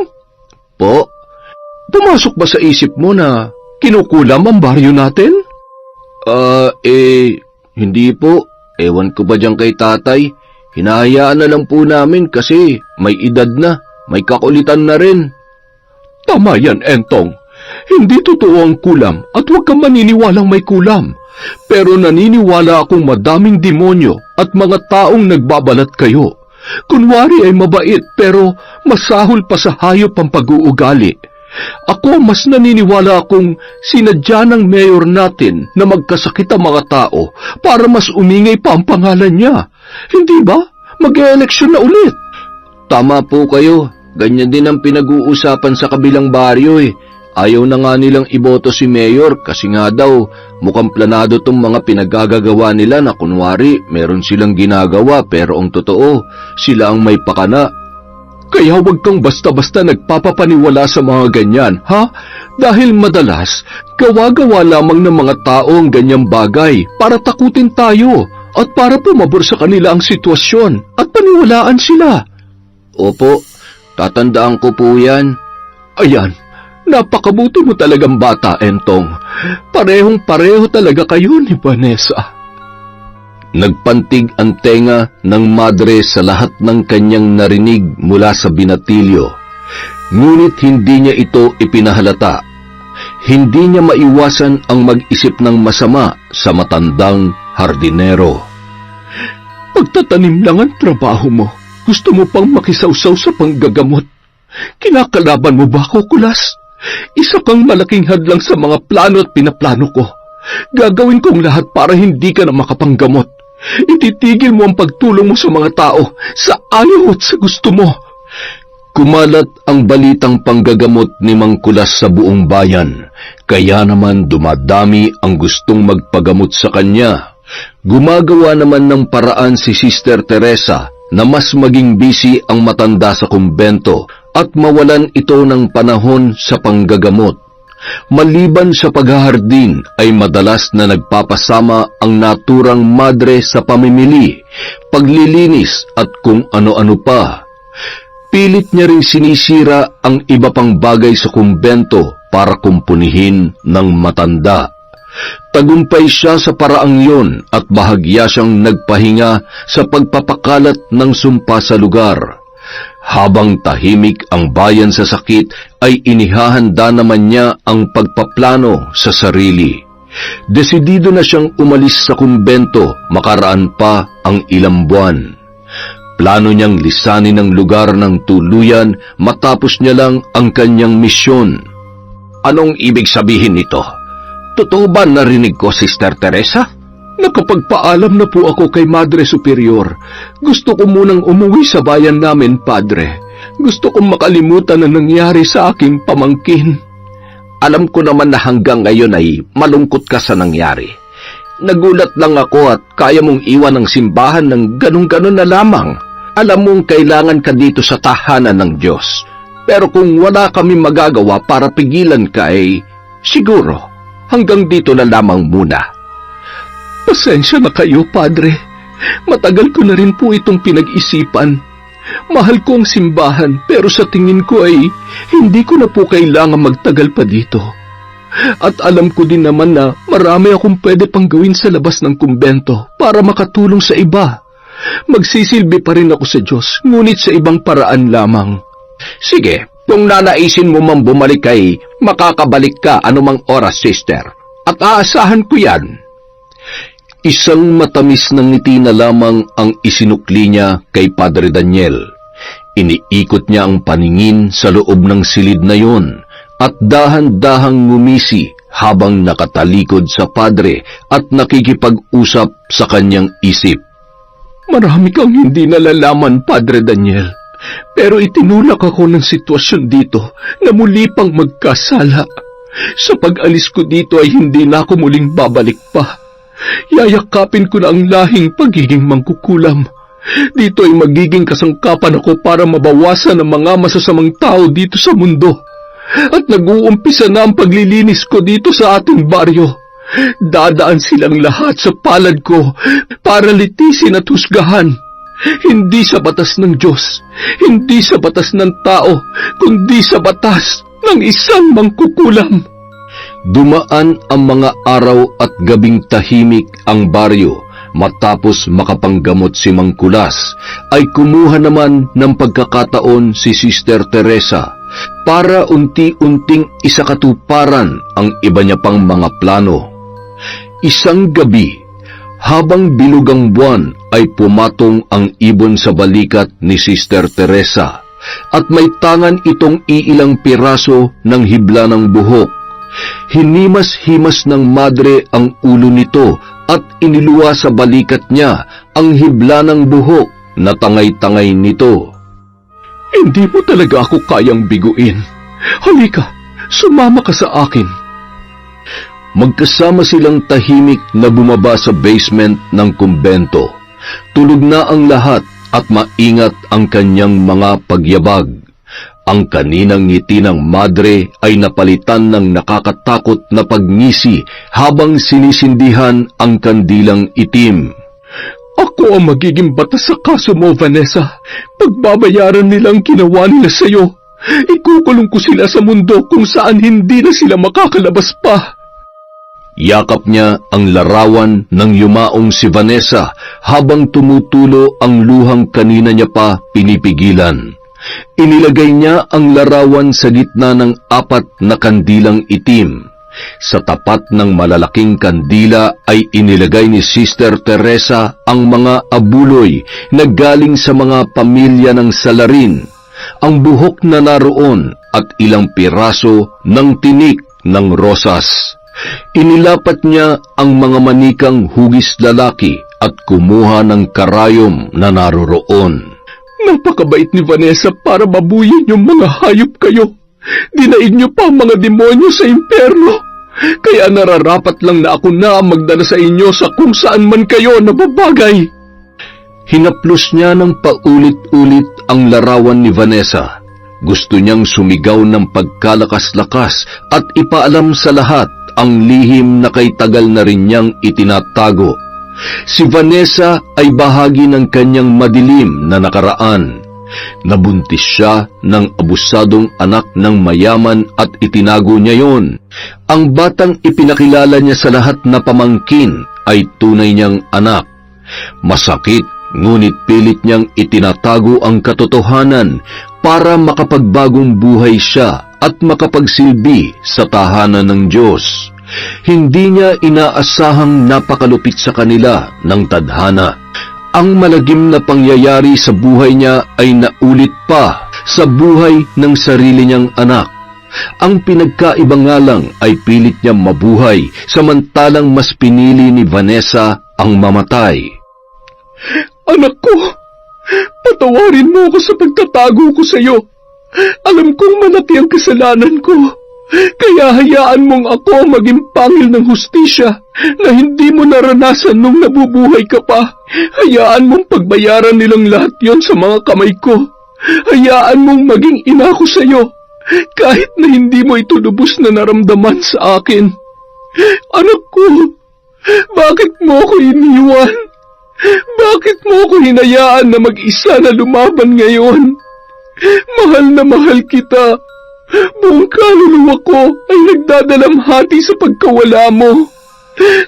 Po? Pumasok ba sa isip mo na kinukulam ang baryo natin? Hindi po. Ewan ko ba dyan kay tatay? Hinahayaan na lang po namin kasi may edad na, may kakulitan na rin. Tama yan, Entong. Hindi totoo ang kulam at huwag kang maniniwalang may kulam. Pero naniniwala akong madaming demonyo at mga taong nagbabalat kayo. Kunwari ay mabait pero masahol pa sa hayop ang pag-uugali. Ako mas naniniwala akong sinadya ng mayor natin na magkasakit ang mga tao para mas umingay pa ang pangalan niya. Hindi ba? Mag-e-eleksyon na ulit. Tama po kayo. Ganyan din ang pinag-uusapan sa kabilang baryo eh. Ayaw na nga nilang iboto si mayor kasi nga daw mukhang planado tong mga pinagagagawa nila na kunwari meron silang ginagawa pero ang totoo sila ang may pakana. Kaya huwag kang basta-basta nagpapapaniwala sa mga ganyan, ha? Dahil madalas, gawa-gawa lamang ng mga tao ang ganyang bagay para takutin tayo at para pumabor sa kanila ang sitwasyon at paniwalaan sila. Opo, tatandaan ko po yan. Ayan, napakabuti mo talagang bata, Entong. Parehong-pareho talaga kayo ni Vanessa. Nagpantig ang tenga ng madre sa lahat ng kanyang narinig mula sa binatilyo. Ngunit hindi niya ito ipinahalata. Hindi niya maiwasan ang mag-isip ng masama sa matandang hardinero. Pagtatanim lang ang trabaho mo. Gusto mo pang makisawsaw sa panggagamot. Kinakalaban mo ba ako, Kulas? Isa kang malaking hadlang sa mga plano at pinaplano ko. Gagawin kong lahat para hindi ka na makapanggamot. Ititigil mo ang pagtulong mo sa mga tao sa ayaw at sa gusto mo. Kumalat ang balitang panggagamot ni Mang Kulas sa buong bayan, kaya naman dumadami ang gustong magpagamot sa kanya. Gumagawa naman ng paraan si Sister Teresa na mas maging busy ang matanda sa kumbento at mawalan ito ng panahon sa panggagamot. Maliban sa paghahardin ay madalas na nagpapasama ang naturang madre sa pamimili, paglilinis at kung ano-ano pa. Pilit niya ring sinisira ang iba pang bagay sa kumbento para kumpunihin ng matanda. Tagumpay siya sa paraang yon at bahagya siyang nagpahinga sa pagpapakalat ng sumpa sa lugar. Habang tahimik ang bayan sa sakit, ay inihahanda naman niya ang pagpaplano sa sarili. Desidido na siyang umalis sa kumbento makaraan pa ang ilang buwan. Plano niyang lisanin ang lugar ng tuluyan matapos niya lang ang kanyang misyon. Anong ibig sabihin nito? Totoo ba narinig ko, Sister Teresa? Nakapagpaalam na po ako kay Madre Superior. Gusto ko munang umuwi sa bayan namin, Padre. Gusto kong makalimutan ang nangyari sa aking pamangkin. Alam ko naman na hanggang ngayon ay malungkot ka sa nangyari. Nagulat lang ako at kaya mong iwan ang simbahan ng ganun-ganun na lamang. Alam mong kailangan ka dito sa tahanan ng Diyos. Pero kung wala kami magagawa para pigilan ka ay siguro hanggang dito na lamang muna. Pasensya na kayo, Padre. Matagal ko na rin po itong pinag-isipan. Mahal ko ang simbahan pero sa tingin ko ay hindi ko na po kailangan magtagal pa dito. At alam ko din naman na marami akong pwede pang gawin sa labas ng kumbento para makatulong sa iba. Magsisilbi pa rin ako sa Diyos, ngunit sa ibang paraan lamang. Sige, kung nanaisin mo mang bumalik ay makakabalik ka anumang oras, Sister. At aasahan ko yan. Isang matamis na ngiti na lamang ang isinukli niya kay Padre Daniel. Iniikot niya ang paningin sa loob ng silid na yon at dahan-dahang ngumisi habang nakatalikod sa Padre at nakikipag-usap sa kanyang isip. Marami kang hindi nalalaman, Padre Daniel. Pero itinulak ako ng sitwasyon dito na muli pang magkasala. Sa pag-alis ko dito ay hindi na ako muling babalik pa. Yayakapin ko na ang lahing pagiging mangkukulam. Dito ay magiging kasangkapan ako para mabawasan ang mga masasamang tao dito sa mundo. At nag-uumpisa na ang paglilinis ko dito sa ating baryo. Dadaan silang lahat sa palad ko para litisin at husgahan. Hindi sa batas ng Diyos, hindi sa batas ng tao, kundi sa batas ng isang mangkukulam. Dumaan ang mga araw at gabing tahimik ang baryo. Matapos makapanggamot si Mang Kulas, ay kumuha naman ng pagkakataon si Sister Teresa para unti-unting isakatuparan ang iba niya pang mga plano. Isang gabi, habang bilog ang buwan ay pumatong ang ibon sa balikat ni Sister Teresa at may tangan itong iilang piraso ng hibla ng buhok. Hinimas-himas ng madre ang ulo nito at iniluwa sa balikat niya ang hibla ng buhok na tangay-tangay nito. Hindi mo talaga ako kayang biguin. Halika, sumama ka sa akin. Magkasama silang tahimik na bumaba sa basement ng kumbento. Tulog na ang lahat at maingat ang kanyang mga pagyabag. Ang kaninang ngiti ng madre ay napalitan ng nakakatakot na pagngisi habang sinisindihan ang kandilang itim. Ako ang magiging batas sa kaso mo, Vanessa. Pagbabayaran nila ang ginawa nila sa'yo. Ikukulong ko sila sa mundo kung saan hindi na sila makakalabas pa. Yakap niya ang larawan ng yumaong si Vanessa habang tumutulo ang luhang kanina niya pa pinipigilan. Inilagay niya ang larawan sa gitna ng 4 na kandilang itim. Sa tapat ng malalaking kandila ay inilagay ni Sister Teresa ang mga abuloy na galing sa mga pamilya ng salarin, ang buhok na naroon at ilang piraso ng tinik ng rosas. Inilapat niya ang mga manikang hugis lalaki at kumuha ng karayom na naroroon. Napakabait ni Vanessa para mabuyin yung mga hayop kayo. Dinaig niyo pa ang mga demonyo sa impyerno. Kaya nararapat lang na ako na magdala sa inyo sa kung saan man kayo nababagay. Hinaplos niya ng paulit-ulit ang larawan ni Vanessa. Gusto niyang sumigaw ng pagkalakas-lakas at ipaalam sa lahat ang lihim na kay tagal na rin niyang itinatago. Si Vanessa ay bahagi ng kanyang madilim na nakaraan. Nabuntis siya ng abusadong anak ng mayaman at itinago niya yon. Ang batang ipinakilala niya sa lahat na pamangkin ay tunay niyang anak. Masakit ngunit pilit niyang itinatago ang katotohanan para makapagbagong buhay siya at makapagsilbi sa tahanan ng Diyos. Hindi niya inaasahang napakalupit sa kanila ng tadhana. Ang malagim na pangyayari sa buhay niya ay naulit pa sa buhay ng sarili niyang anak. Ang pinagkaiba nga lang ay pilit niya mabuhay, samantalang mas pinili ni Vanessa ang mamatay. Anak ko, patawarin mo ako sa pagtatago ko sa iyo. Alam kong malaki ang kasalanan ko, kaya hayaan mong ako maging pangil ng hustisya na hindi mo naranasan nung nabubuhay ka pa. Hayaan mong pagbayaran nilang lahat yon sa mga kamay ko. Hayaan mong maging ina ko sa iyo, kahit na hindi mo ito lubos na naramdaman sa akin. Anak ko, bakit mo ako iniwan? Bakit mo ako hinayaan na mag-isa na lumaban ngayon? Mahal na mahal kita. Buong kaluluwa ko ay nagdadalamhati sa pagkawala mo.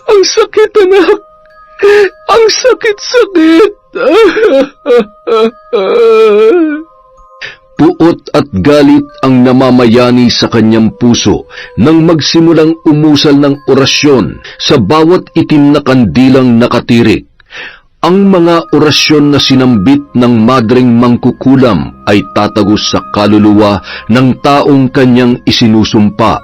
Ang sakit, anak. Ang sakit-sakit. Puot at galit ang namamayani sa kanyang puso nang magsimulang umusal ng orasyon sa bawat itim na kandilang nakatirik. Ang mga orasyon na sinambit ng madring mangkukulam ay tatagos sa kaluluwa ng taong kanyang isinusumpa.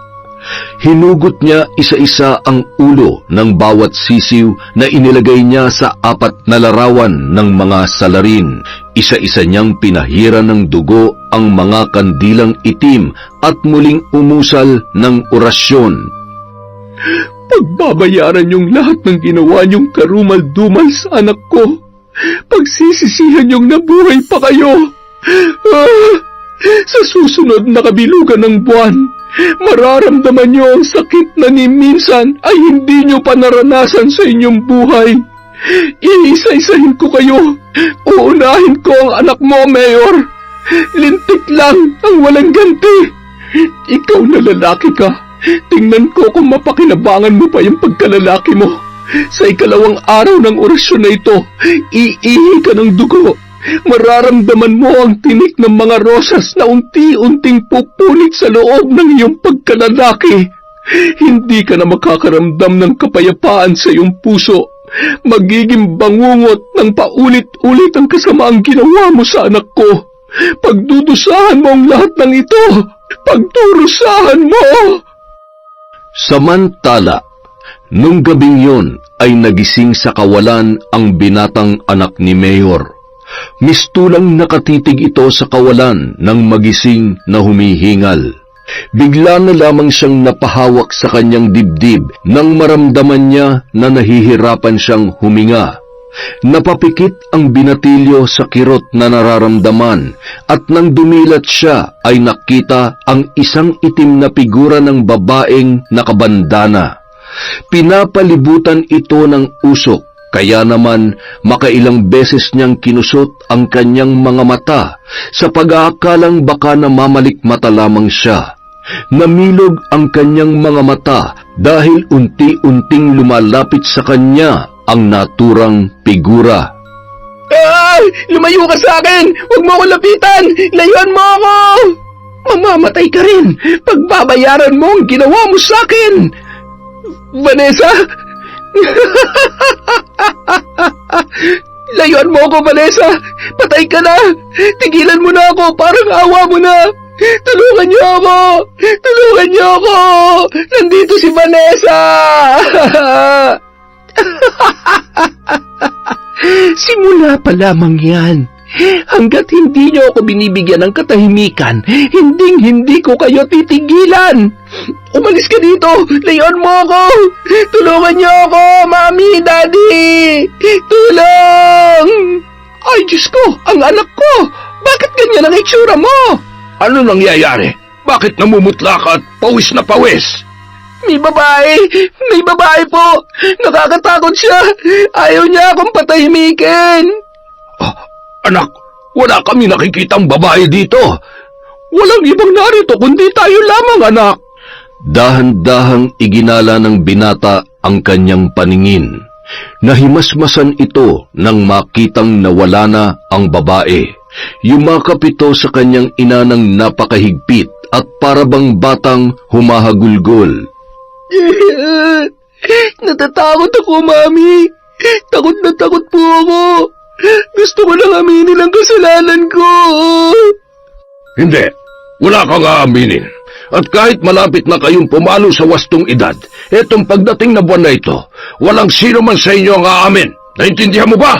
Hinugot niya isa-isa ang ulo ng bawat sisiw na inilagay niya sa 4 na larawan ng mga salarin. Isa-isa niyang pinahira ng dugo ang mga kandilang itim at muling umusal ng orasyon. Pagbabayaran niyong lahat ng ginawa niyong karumal-dumal sa anak ko. Pagsisisihan niyong nabuhay pa kayo. Sa susunod na kabilugan ng buwan, mararamdaman niyo ang sakit na ni minsan ay hindi niyo pa naranasan sa inyong buhay. Iisa-isahin ko kayo. Uunahin ko ang anak mo, Mayor. Lintik lang ang walang ganti. Ikaw na lalaki ka. Tingnan ko kung mapakinabangan mo pa yung pagkalalaki mo. Sa 2nd araw ng orasyon na ito, iihi ka ng dugo. Mararamdaman mo ang tinik ng mga rosas na unti-unting pupunit sa loob ng iyong pagkalalaki. Hindi ka na makakaramdam ng kapayapaan sa iyong puso. Magiging bangungot ng paulit-ulit ang kasamaang ginawa mo sa anak ko. Pagdudusahan mo ang lahat ng ito. Pagdurusahan mo! Samantala, nung gabing yon ay nagising sa kawalan ang binatang anak ni Mayor. Mistulang nakatitig ito sa kawalan ng magising na humihingal. Bigla na lamang siyang napahawak sa kanyang dibdib nang maramdaman niya na nahihirapan siyang huminga. Napapikit ang binatilyo sa kirot na nararamdaman at nang dumilat siya ay nakita ang isang itim na figura ng babaeng nakabandana. Pinapalibutan ito ng usok, kaya naman makailang beses niyang kinusot ang kanyang mga mata sa pag-aakalang baka namamalikmata lamang siya. Namilog ang kanyang mga mata dahil unti-unting lumalapit sa kanya ang naturang figura. Lumayo ka sa akin! Huwag mo ako lapitan! Layuan mo ako! Mamamatay ka rin! Pagbabayaran mo ang ginawa mo sa akin! Vanessa! Layuan mo ako, Vanessa! Patay ka na! Tigilan mo na ako! Parang awa mo na! Tulungan niyo ako! Tulungan niyo ako! Nandito si Vanessa! Simula pa lamang yan. Hanggat hindi niyo ako binibigyan ng katahimikan, hinding-hindi ko kayo titigilan. Umalis ka dito! Layuan mo ako! Tulungan niyo ako! Mami! Daddy! Tulong! Ay, Diyos ko! Ang anak ko! Bakit ganyan ang itsura mo? Ano nangyayari? Bakit namumutla ka at pawis na pawis? May babae! May babae po! Nakakatakot siya! Ayaw niya akong patahimikin! Anak, wala kami nakikitang babae dito. Walang ibang narito kundi tayo lamang, anak! Dahan-dahang iginala ng binata ang kanyang paningin. Nahimasmasan ito nang makitang nawala na ang babae. Yumakap ito sa kanyang ina ng napakahigpit at parabang batang humahagulgol. Natatakot ako, Mami. Takot na takot po ako. Gusto ko lang aminin ang kasalanan ko. Hindi, wala kang aaminin. At kahit malapit na kayong pumalo sa wastong edad, etong pagdating na buwan na ito, walang sino man sa inyo ang aamin. Naintindihan mo ba?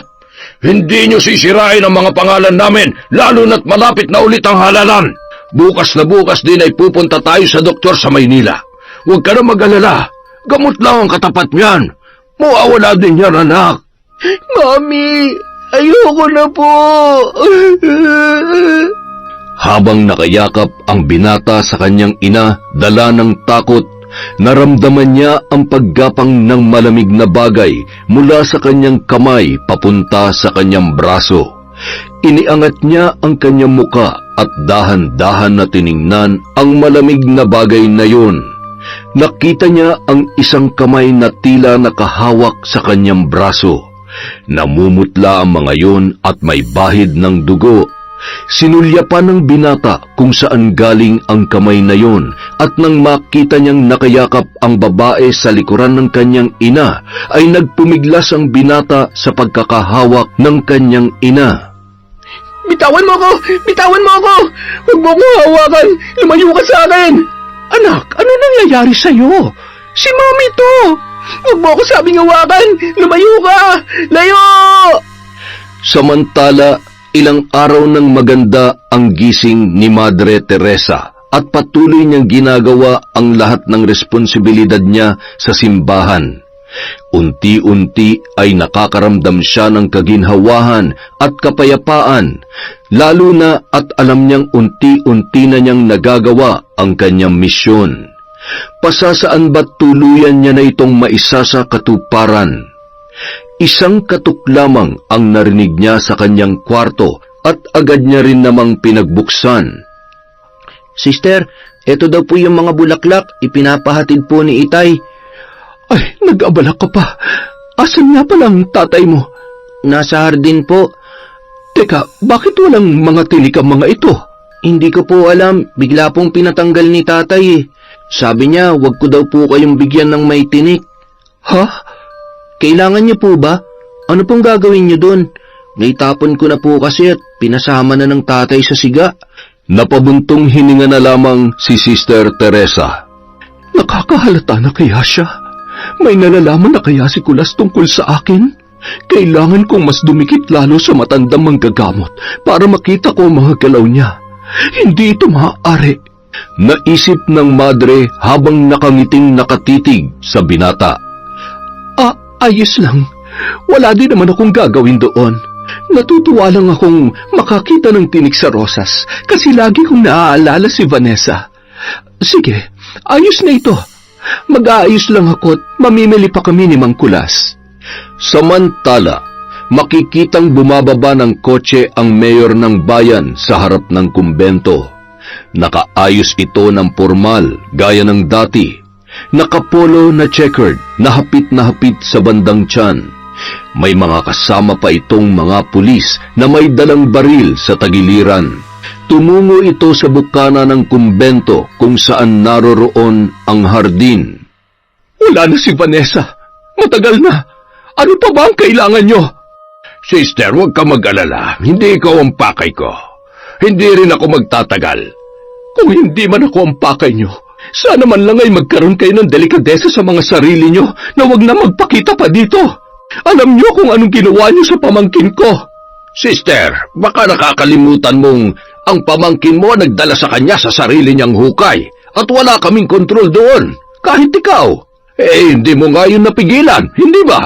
Hindi nyo sisirain ang mga pangalan namin, lalo na't malapit na ulit ang halalan. Bukas na bukas din ay pupunta tayo sa doktor sa Maynila. Huwag ka na mag-alala. Gamot lang ang katapat niyan. Mawawala din yan, anak. Mami, ayoko na po. Habang nakayakap ang binata sa kanyang ina, dala ng takot, naramdaman niya ang paggapang ng malamig na bagay mula sa kanyang kamay papunta sa kanyang braso. Iniangat niya ang kanyang muka at dahan-dahan na tiningnan ang malamig na bagay na yun. Nakita niya ang isang kamay na tila nakahawak sa kanyang braso. Namumutla ang mga yun at may bahid ng dugo. Sinulyapan ng binata kung saan galing ang kamay na yon, at nang makita niyang nakayakap ang babae sa likuran ng kanyang ina, ay nagpumiglas ang binata sa pagkakahawak ng kanyang ina. Bitawan mo ako! Bitawan mo ako! Huwag mo akong hawakan! Lumayo ka sa akin! Anak, ano nangyayari sa'yo? Si Mami to! Huwag mo ako sabing hawakan! Lumayo ka! Layo! Samantala, ilang araw nang maganda ang gising ni Madre Teresa at patuloy niyang ginagawa ang lahat ng responsibilidad niya sa simbahan. Unti-unti ay nakakaramdam siya ng kaginhawahan at kapayapaan, lalo na at alam niyang unti-unti na niyang nagagawa ang kanyang misyon. Pasasaan ba't tuluyan niya na itong maisa sa katuparan? Isang katok lamang ang narinig niya sa kanyang kwarto at agad niya rin namang pinagbuksan. Sister, eto daw po yung mga bulaklak, ipinapahatid po ni Itay. Ay, nag-abala ka pa. Asan nga pala ang tatay mo? Nasa hardin po. Teka, bakit walang mga tinik ang mga ito? Hindi ko po alam, bigla pong pinatanggal ni tatay eh. Sabi niya, wag ko daw po kayong bigyan ng may tinik. Ha? Kailangan niyo po ba? Ano pong gagawin niyo doon? Naitapon ko na po kasi at pinasama na ng tatay sa siga. Napabuntong hininga na lamang si Sister Teresa. Nakakahalata na kaya siya? May nalalaman na kaya si Kulas tungkol sa akin? Kailangan kong mas dumikit lalo sa matandang manggagamot para makita ko ang mga galaw niya. Hindi ito maaari. Naisip ng madre habang nakangiting nakatitig sa binata. Ayos lang. Wala din naman akong gagawin doon. Natutuwa lang akong makakita ng tinik sa rosas kasi lagi kong naaalala si Vanessa. Sige, ayos na ito. Mag-aayos lang ako at mamimili pa kami ni Mang Kulas. Samantala, makikitang bumababa ng kotse ang mayor ng bayan sa harap ng kumbento. Nakaayos ito ng formal gaya ng dati. Nakapolo na checkered, na hapit sa bandang tiyan. May mga kasama pa itong mga pulis na may dalang baril sa tagiliran. Tumungo ito sa bukana ng kumbento kung saan naroroon ang hardin. Wala na si Vanessa. Matagal na. Ano pa ba ang kailangan nyo? Sister, huwag ka mag-alala. Hindi ikaw ang pakay ko. Hindi rin ako magtatagal. Kung hindi man ako ang pakay nyo, sana man lang ay magkaroon kayo ng delikadesa sa mga sarili nyo na wag na magpakita pa dito. Alam nyo kung anong ginawa nyo sa pamangkin ko. Sister, baka nakakalimutan mong ang pamangkin mo nagdala sa kanya sa sarili niyang hukay at wala kaming kontrol doon. Kahit ikaw. Hindi mo nga yun napigilan, hindi ba?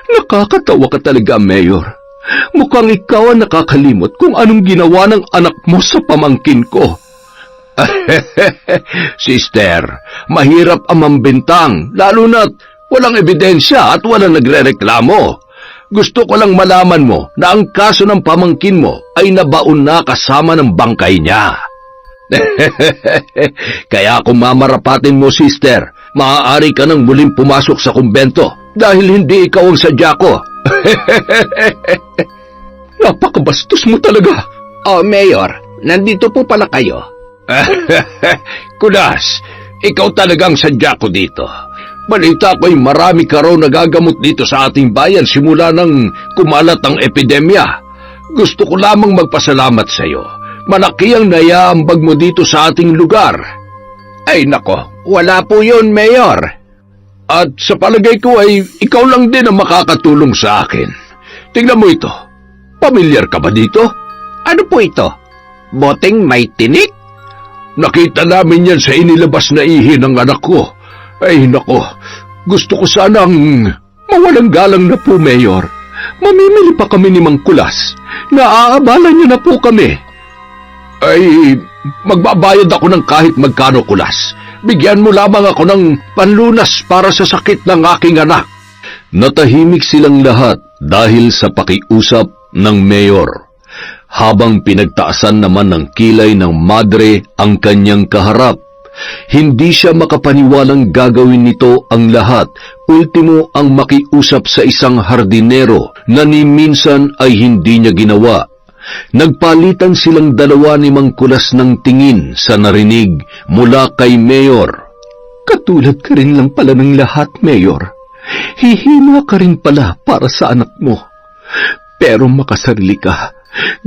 Nakakatawa ka talaga, Mayor. Mukhang ikaw ang nakakalimot kung anong ginawa ng anak mo sa pamangkin ko. Sister, mahirap ang mambintang, lalo na't walang ebidensya at walang nagrereklamo. Gusto ko lang malaman mo na ang kaso ng pamangkin mo ay nabaon na kasama ng bangkay niya. Kaya kung mamarapatin mo, sister, maaari ka nang muling pumasok sa kumbento dahil hindi ikaw ang sadya ko. Napakabastos mo talaga. Oh, Mayor, nandito po pala kayo. Kulas, ikaw talagang sadya ko dito. Balita ko'y marami ka raw nagagamot dito sa ating bayan simula nang kumalat ang epidemya. Gusto ko lamang magpasalamat sa iyo. Malaki ang naiaambag mo dito sa ating lugar. Ay nako, wala po yun, Mayor. At sa palagay ko ay ikaw lang din ang makakatulong sa akin. Tingnan mo ito. Pamilyar ka ba dito? Ano po ito? Boteng may tinik? Nakita namin yan sa inilabas na ihi ng anak ko. Ay nako, gusto ko sanang Mawalang galang na po, Mayor. Mamimili pa kami ni Mang Kulas. Naaabala niyo na po kami. Ay, magbabayad ako ng kahit magkano, Kulas. Bigyan mo lamang ako ng panlunas para sa sakit ng aking anak. Natahimik silang lahat dahil sa pakiusap ng mayor. Habang pinagtaasan naman ng kilay ng madre ang kanyang kaharap, hindi siya makapaniwalang gagawin nito ang lahat, ultimo ang makiusap sa isang hardinero na ni minsan ay hindi niya ginawa. Nagpalitan silang dalawa ni Mang Kulas ng tingin sa narinig mula kay Mayor. Katulad ka rin lang pala ng lahat, Mayor. Hihina ka rin pala para sa anak mo. Pero makasarili ka.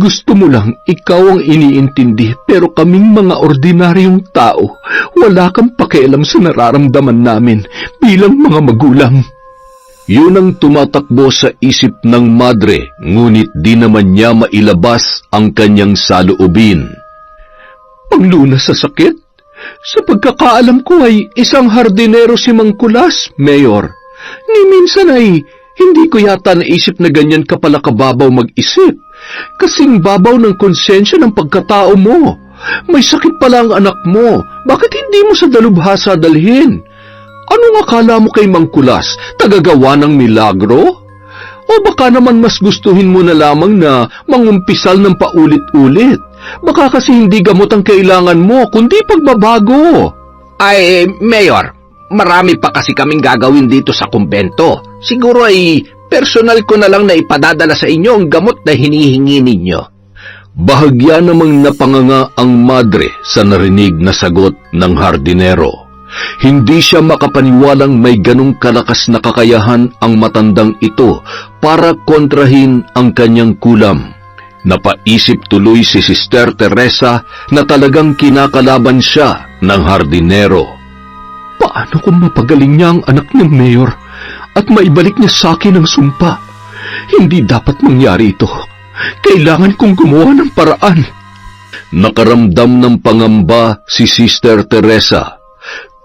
Gusto mo lang ikaw ang iniintindi, pero kaming mga ordinaryong tao, wala kang pakialam sa nararamdaman namin bilang mga magulang. Yun ang tumatakbo sa isip ng madre, ngunit di naman niya mailabas ang kanyang saloobin. Panglunas sa sakit? Sa pagkakaalam ko ay isang hardinero si Mang Kulas, Mayor. Ni minsan ay hindi ko yata naisip na ganyan ka pala kababaw mag-isip. Kasing babaw ng konsensya ng pagkatao mo. May sakit pala ang anak mo. Bakit hindi mo sa dalubhasa dalhin? Anong akala mo kay Mang Kulas? Tagagawa ng milagro? O baka naman mas gustuhin mo na lamang na mangumpisal ng paulit-ulit? Baka kasi hindi gamot ang kailangan mo, kundi pagbabago. Ay, Mayor, marami pa kasi kaming gagawin dito sa kumbento. Siguro ay personal ko na lang na ipadadala sa inyo ang gamot na hinihingi ninyo. Bahagya namang napanganga ang madre sa narinig na sagot ng hardinero. Hindi siya makapaniwalang may ganong kalakas na kakayahan ang matandang ito para kontrahin ang kanyang kulam. Napaisip tuloy si Sister Teresa na talagang kinakalaban siya ng hardinero. Paano kung mapagaling niya ang anak ng Mayor at maibalik niya sa akin ang sumpa? Hindi dapat mangyari ito. Kailangan kong gumawa ng paraan. Nakaramdam ng pangamba si Sister Teresa.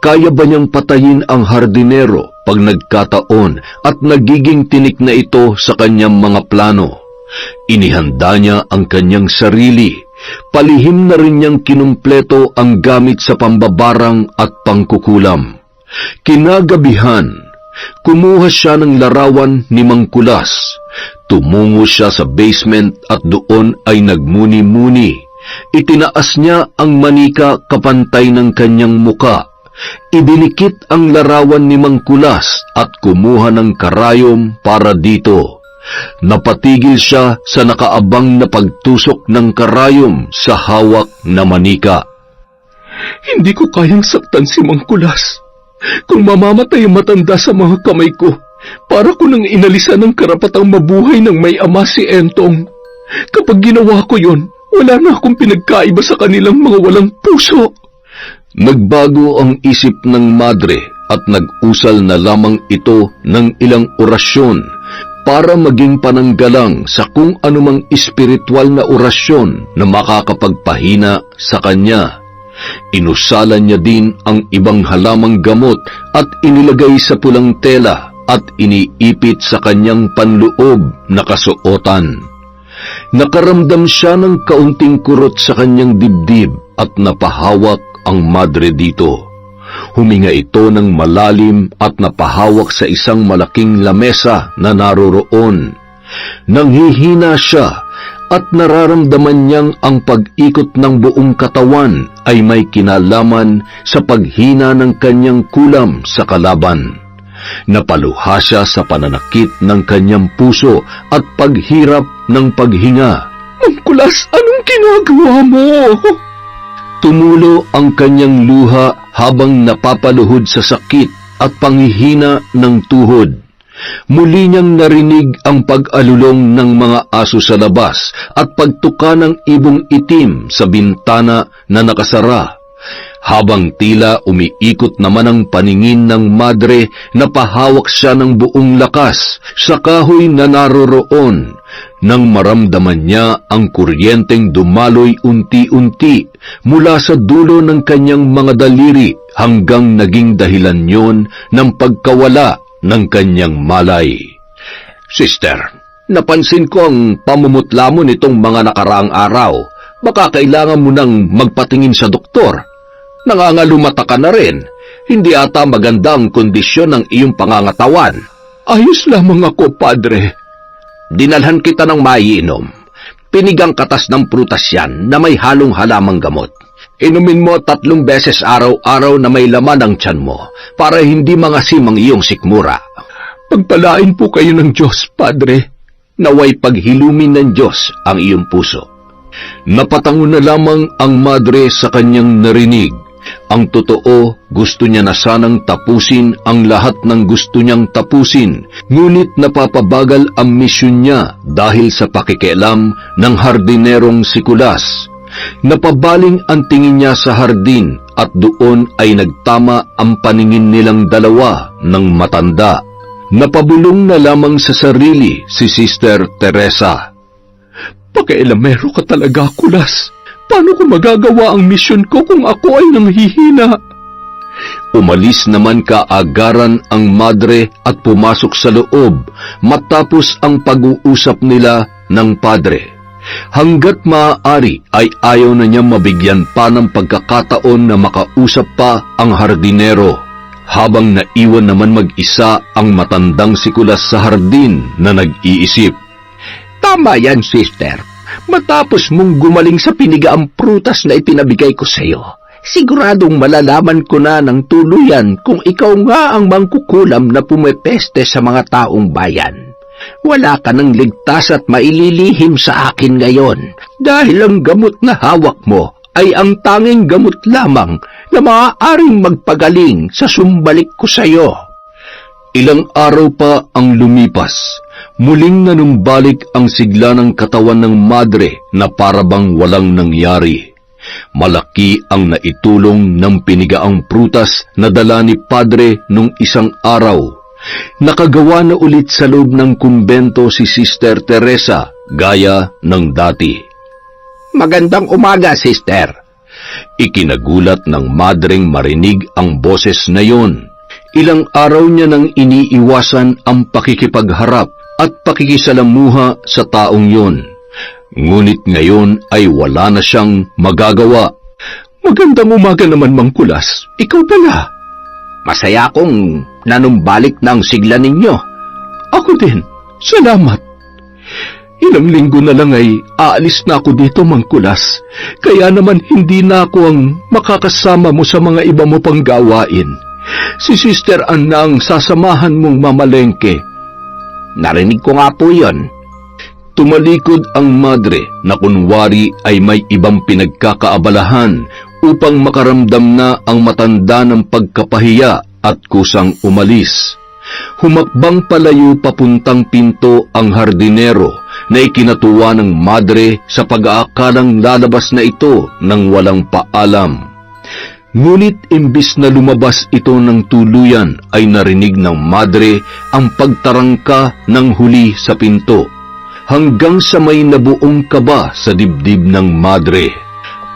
Kaya ba niyang patayin ang hardinero pag nagkataon at nagiging tinik na ito sa kanyang mga plano? Inihanda niya ang kanyang sarili. Palihim na rin niyang kinumpleto ang gamit sa pambabarang at pangkukulam. Kinagabihan, kumuha siya ng larawan ni Mang Kulas. Tumungo siya sa basement at doon ay nagmuni-muni. Itinaas niya ang manika kapantay ng kanyang muka. Idinikit ang larawan ni Mang Kulas at kumuha ng karayom para dito. Napatigil siya sa nakaabang na pagtusok ng karayom sa hawak na manika. Hindi ko kayang saktan si Mang Kulas. Kung mamamatay ang matanda sa mga kamay ko, para ko nang inalisan ng karapatang mabuhay ng may ama si Entong. Kapag ginawa ko yon, wala na akong pinagkaiba sa kanilang mga walang puso. Nagbago ang isip ng madre at nag-usal na lamang ito ng ilang orasyon para maging pananggalang sa kung anumang espiritual na orasyon na makakapagpahina sa kanya. Inusalan niya din ang ibang halamang gamot at inilagay sa pulang tela at iniipit sa kanyang panloob na kasuotan. Nakaramdam siya ng kaunting kurot sa kanyang dibdib at napahawak ang madre dito. Huminga ito ng malalim at napahawak sa isang malaking lamesa na naroroon. Nanghihina siya at nararamdaman niyang ang pag-ikot ng buong katawan ay may kinalaman sa paghina ng kanyang kulam sa kalaban. Napaluha siya sa pananakit ng kanyang puso at paghirap ng paghinga. Mangkulas, anong ginagawa mo? Tumulo ang kanyang luha habang napapaluhod sa sakit at panghihina ng tuhod. Muli niyang narinig ang pag-alulong ng mga aso sa labas at pagtuka ng ibong itim sa bintana na nakasara. Habang tila umiikot naman ang paningin ng madre, napahawak siya ng buong lakas sa kahoy na naroroon. Nang maramdaman niya ang kuryenteng dumaloy unti-unti mula sa dulo ng kanyang mga daliri hanggang naging dahilan yon ng pagkawala ng kanyang malay. Sister, napansin ko ang pamumutla mo nitong mga nakaraang araw. Baka kailangan mo nang magpatingin sa doktor. Nangangalumata ka na rin. Hindi ata maganda ang kondisyon ng iyong pangangatawan. Ayos lamang ako, Padre. Dinalhan kita ng maiinom. Pinigang katas ng prutas yan na may halong halamang gamot. Inumin mo 3 beses araw-araw na may laman ang tiyan mo para hindi mangasim ang iyong sikmura. Pagpalain po kayo ng Diyos, Padre. Naway paghilumin ng Diyos ang iyong puso. Napatango na lamang ang madre sa kanyang narinig. Ang totoo, gusto niya na sanang tapusin ang lahat ng gusto niyang tapusin, ngunit napapabagal ang misyon niya dahil sa pakikialam ng hardinerong si Kulas. Napabaling ang tingin niya sa hardin at doon ay nagtama ang paningin nilang dalawa ng matanda. Napabulong na lamang sa sarili si Sister Teresa. Pakialamero ka talaga, Kulas. Paano ko magagawa ang misyon ko kung ako ay nanghihina? Umalis naman kaagaran ang madre at pumasok sa loob matapos ang pag-uusap nila ng padre. Hanggat maaari ay ayaw na niya mabigyan pa ng pagkakataon na makausap pa ang hardinero. Habang naiwan naman mag-isa ang matandang si Kulas sa hardin na nag-iisip. Tama yan, sister. Matapos mong gumaling sa pinigaang prutas na ipinabigay ko sa iyo, siguradong malalaman ko na ng tuluyan kung ikaw nga ang mangkukulam na pumepeste sa mga taong bayan. Wala ka nang ligtas at maililihim sa akin ngayon dahil ang gamot na hawak mo ay ang tanging gamot lamang na maaaring magpagaling sa sumbalik ko sa iyo. Ilang araw pa ang lumipas. Muling nanumbalik ang sigla ng katawan ng madre na parabang walang nangyari. Malaki ang naitulong ng pinigaang prutas na dala ni Padre nung isang araw. Nakagawa na ulit sa loob ng kumbento si Sister Teresa gaya ng dati. Magandang umaga, sister. Ikinagulat ng madreng marinig ang boses na yon. Ilang araw niya nang iniiwasan ang pakikipagharap at pakikisalamuha sa taong yon. Ngunit ngayon ay wala na siyang magagawa. Magandang umaga naman, Mang Kulas. Ikaw pala. Masaya akong nanumbalik na ang sigla ninyo. Ako din. Salamat. Ilang linggo na lang ay aalis na ako dito, Mang Kulas. Kaya naman hindi na ako ang makakasama mo sa mga iba mo pang gawain. Si Sister Anna ang sasamahan mong mamalengke. Narinig ko nga po yon. Tumalikod ang madre na kunwari ay may ibang pinagkakaabalahan upang makaramdam na ang matanda ng pagkapahiya at kusang umalis. Humakbang palayo papuntang pinto ang hardinero na ikinatuwa ng madre sa pag-aakalang lalabas na ito nang walang paalam. Ngunit imbis na lumabas ito ng tuluyan ay narinig ng madre ang pagtarangka ng huli sa pinto. Hanggang sa may nabuong kaba sa dibdib ng madre.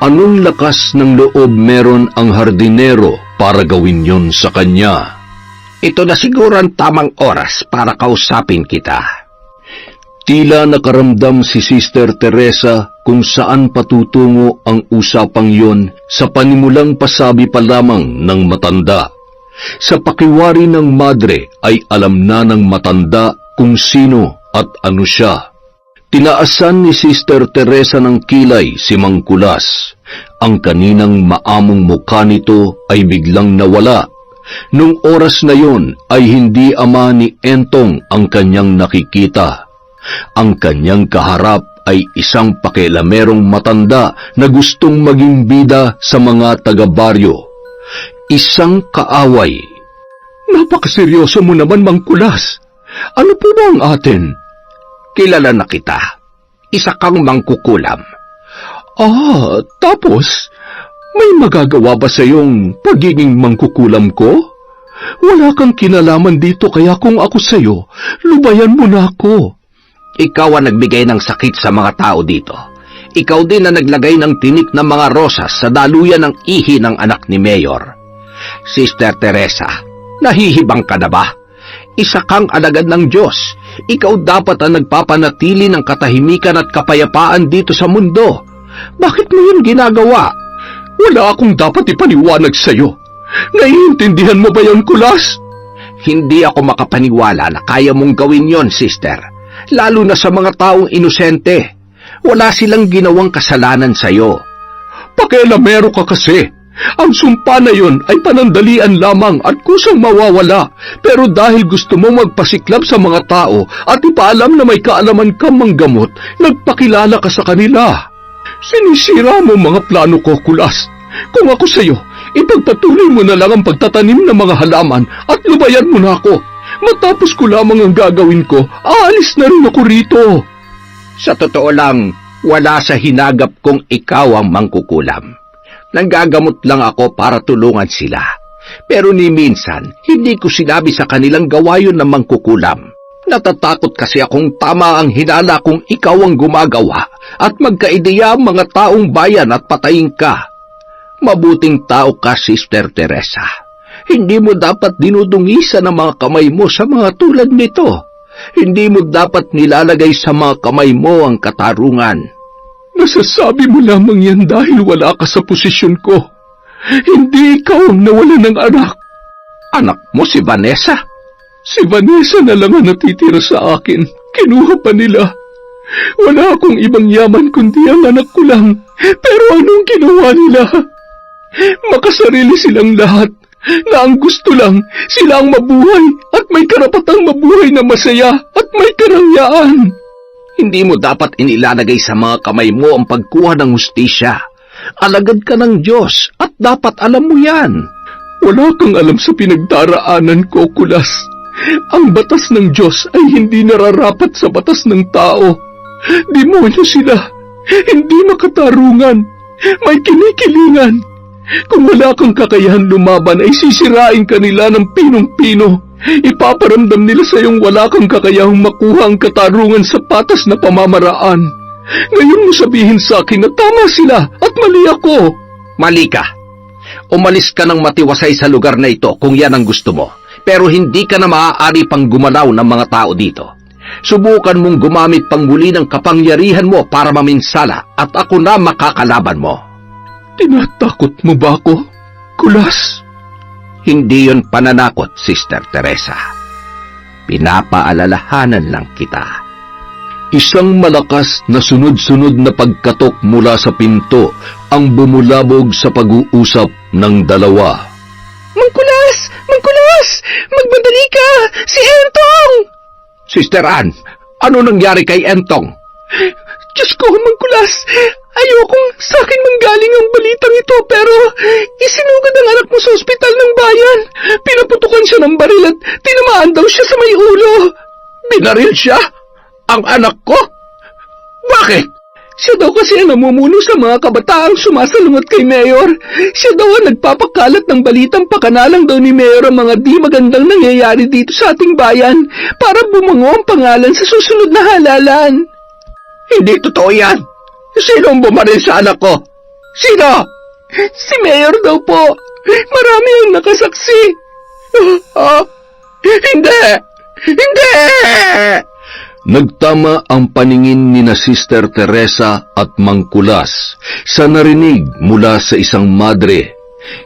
Anong lakas ng loob meron ang hardinero para gawin yon sa kanya? Ito na siguro ang tamang oras para kausapin kita. Tila nakaramdam si Sister Teresa kung saan patutungo ang usapang yon sa panimulang pasabi pa lamang ng matanda. Sa pakiwari ng madre ay alam na ng matanda kung sino at ano siya. Tinaasan ni Sister Teresa ng kilay si Mang Kulas. Ang kaninang maamong mukha nito ay biglang nawala. Nung oras na yon ay hindi ama ni Entong ang kanyang nakikita. Ang kanyang kaharap ay isang pakialamerong matanda na gustong maging bida sa mga taga-baryo. Isang kaaway. Napakaseryoso mo naman, Mang Kulas. Ano po ba ang atin? Kilala na kita. Isa kang mangkukulam. Tapos, may magagawa ba sa iyong pagiging mangkukulam ko? Wala kang kinalaman dito kaya kung ako sa'yo, lubayan mo na ako. Ikaw ang nagbigay ng sakit sa mga tao dito. Ikaw din ang naglagay ng tinik ng mga rosas sa daluyan ng ihi ng anak ni Mayor. Sister Teresa, nahihibang ka na ba? Isa kang alagad ng Diyos. Ikaw dapat ang nagpapanatili ng katahimikan at kapayapaan dito sa mundo. Bakit mo yun ginagawa? Wala akong dapat ipaniwanag sa'yo. Naiintindihan mo ba yon, Kulas? Hindi ako makapaniwala na kaya mong gawin yon, sister. Lalo na sa mga taong inosente. Wala silang ginawang kasalanan sa'yo. Pakialamero ka kasi. Ang sumpa na yon ay panandalian lamang at kusang mawawala. Pero dahil gusto mo magpasiklab sa mga tao at ipaalam na may kaalaman kang manggamot, nagpakilala ka sa kanila. Sinisira mo mga plano ko, Kulas. Kung ako sa'yo, ipagpatuloy mo na lang ang pagtatanim ng mga halaman at lubayan mo na ako. Matapos ko lamang ang gagawin ko, aalis na rin ako rito. Sa totoo lang, wala sa hinagap kong ikaw ang mangkukulam. Nanggagamot lang ako para tulungan sila. Pero ni minsan, hindi ko sinabi sa kanilang gawa yun ng mangkukulam. Natatakot kasi akong tama ang hinala kung ikaw ang gumagawa at magkaideya ang mga taong bayan at patayin ka. Mabuting tao ka, Sister Teresa. Hindi mo dapat dinudungisan ang mga kamay mo sa mga tulad nito. Hindi mo dapat nilalagay sa mga kamay mo ang katarungan. Nasasabi mo lamang yan dahil wala ka sa posisyon ko. Hindi ikaw ang nawalan ng anak. Anak mo si Vanessa? Si Vanessa na lang ang natitira sa akin. Kinuha pa nila. Wala akong ibang yaman kundi ang anak ko lang. Pero anong ginawa nila? Makasarili silang lahat na ang gusto lang sila ang mabuhay at may karapatang mabuhay na masaya at may karangyaan. Hindi mo dapat inilalagay sa mga kamay mo ang pagkuha ng hustisya. Alagad ka ng Diyos at dapat alam mo yan. Wala kang alam sa pinagdaraanan ko, Kulas. Ang batas ng Diyos ay hindi nararapat sa batas ng tao. Demonyo sila. Hindi makatarungan. May kinikilingan. Kung wala kang kakayahan lumaban ay sisirain ka nila ng pinong-pino. Ipaparamdam nila sa iyong wala kang kakayahang makuha ang katarungan sa patas na pamamaraan. Ngayon mo sabihin sa akin na tama sila at mali ako. Mali ka. Umalis ka ng matiwasay sa lugar na ito kung yan ang gusto mo. Pero hindi ka na maaari pang gumalaw ng mga tao dito. Subukan mong gumamit pang muli ng kapangyarihan mo para maminsala at ako na makakalaban mo. Tinatakot mo ba ako, Kulas? Hindi yon pananakot, Sister Teresa. Pinapaalalahanan lang kita. Isang malakas na sunod-sunod na pagkatok mula sa pinto ang bumulabog sa pag-uusap ng dalawa. Mangkulas! Mangkulas! Magmadali ka! Si Entong! Sister Ann, ano nangyari kay Entong? Diyos ko, Mangkulas! Ayokong sa akin manggaling ang balitang ito pero isinugod ang anak mo sa ospital ng bayan. Pinaputukan siya ng baril at tinamaan daw siya sa may ulo. Binaril siya? Ang anak ko? Bakit? Siya daw kasi ang namumuno sa mga kabataang sumasalungat kay Mayor. Siya daw ang nagpapakalat ng balitang pakanalang daw ni Mayor ang mga di magandang nangyayari dito sa ating bayan para bumango ang pangalan sa susunod na halalan. Hindi totoo yan. Sino ang bumaril sa anak ko? Sino? Si Mayor daw po. Marami ang nakasaksi. Hindi! Hindi! Nagtama ang paningin ni na Sister Teresa at Mang Kulas sa narinig mula sa isang madre.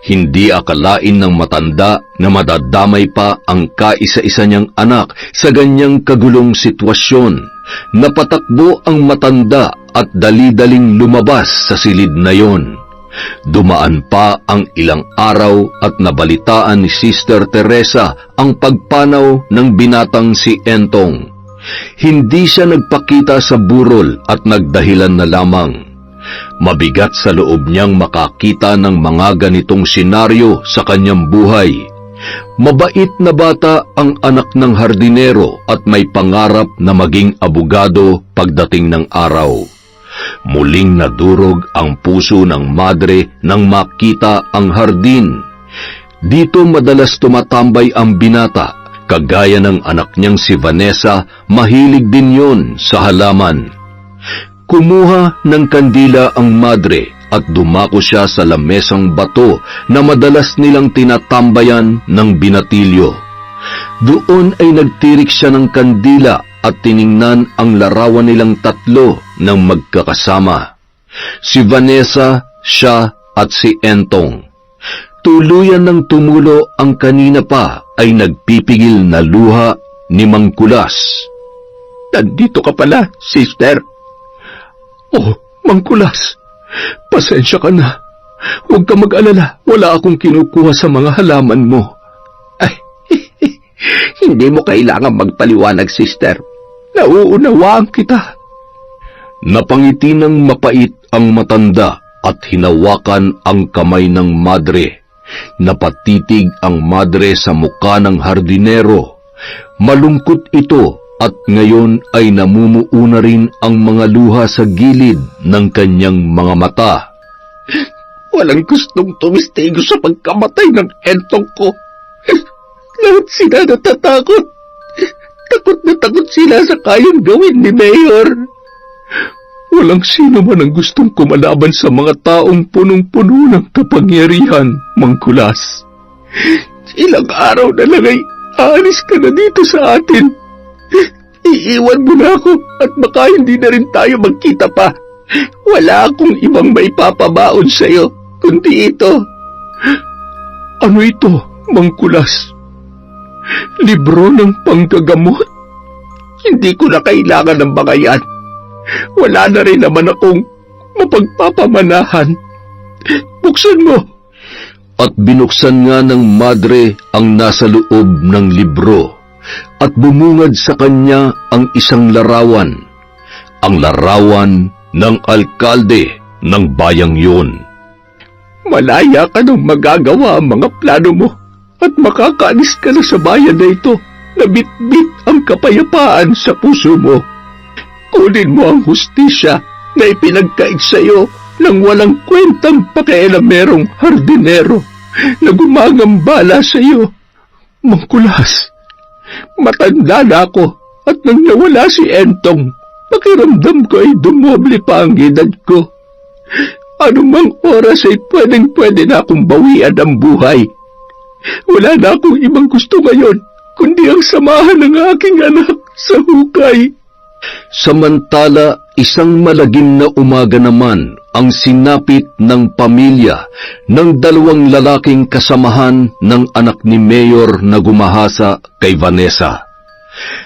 Hindi akalain ng matanda na madadamay pa ang kaisa-isa niyang anak sa ganyang kagulong sitwasyon. Napatakbo ang matanda at dali-daling lumabas sa silid na yon. Dumaan pa ang ilang araw at nabalitaan ni Sister Teresa ang pagpanaw ng binatang si Entong. Hindi siya nagpakita sa burol at nagdahilan na lamang. Mabigat sa loob niyang makakita ng mga ganitong senaryo sa kanyang buhay. Mabait na bata ang anak ng hardinero at may pangarap na maging abogado pagdating ng araw. Muling nadurog ang puso ng madre nang makita ang hardin. Dito madalas tumatambay ang binata, kagaya ng anak niyang si Vanessa, mahilig din yon sa halaman. Kumuha ng kandila ang madre at dumako siya sa lamesang bato na madalas nilang tinatambayan ng binatilyo. Doon ay nagtirik siya ng kandila at tiningnan ang larawan nilang tatlo ng magkakasama. Si Vanessa, siya at si Entong. Tuluyan ng tumulo ang kanina pa ay nagpipigil na luha ni Mang Kulas. Nandito ka pala, sister. Oh, Mang Kulas, pasensya ka na. Huwag ka mag-alala, wala akong kinukuha sa mga halaman mo. Ay, hindi mo kailangan magpaliwanag, sister. Nauunawaan kita. Napangiti ng mapait ang matanda at hinawakan ang kamay ng madre. Napatitig ang madre sa muka ng hardinero. Malungkot ito at ngayon ay namumuo na rin ang mga luha sa gilid ng kanyang mga mata. Walang gustong tumistigo sa pagkamatay ng Entong ko. Lahat sila natatakot. Takot na takot sila sa kayang gawin ni Mayor. Walang sino man ang gustong kumalaban sa mga taong punong-puno ng kapangyarihan, Mang Kulas. Ilang araw na lang ay aalis ka na dito sa atin. Iiwan mo na ako at baka hindi na rin tayo magkita pa. Wala akong ibang maipapabaon sa'yo, kundi ito. Ano ito, Mang Kulas? Libro ng panggagamot? Hindi ko na kailangan ng mga yan. Wala na rin naman akong mapagpapamanahan. Buksan mo. At binuksan nga ng madre ang nasa loob ng libro at bumungad sa kanya ang isang larawan. Ang larawan ng alkalde ng bayang yun. Malaya ka nang magagawa ang mga plano mo at makakaalis ka na sa bayan na ito na bit-bit ang kapayapaan sa puso mo. Kunin mo ang hustisya na ipinagkait sa iyo ng walang kwentang pakialamerong hardinero na gumagambala sa iyo. Mang Kulas, matanda na ako at nang nawala si Entong, pakiramdam ko ay dumoble pa ang edad ko. Anumang oras ay pwedeng-pwede na akong bawian ang buhay. Wala na akong ibang gusto ngayon, kundi ang samahan ng aking anak sa hukay. Samantala, isang malagim na umaga naman ang sinapit ng pamilya ng dalawang lalaking kasamahan ng anak ni Mayor na gumahasa kay Vanessa.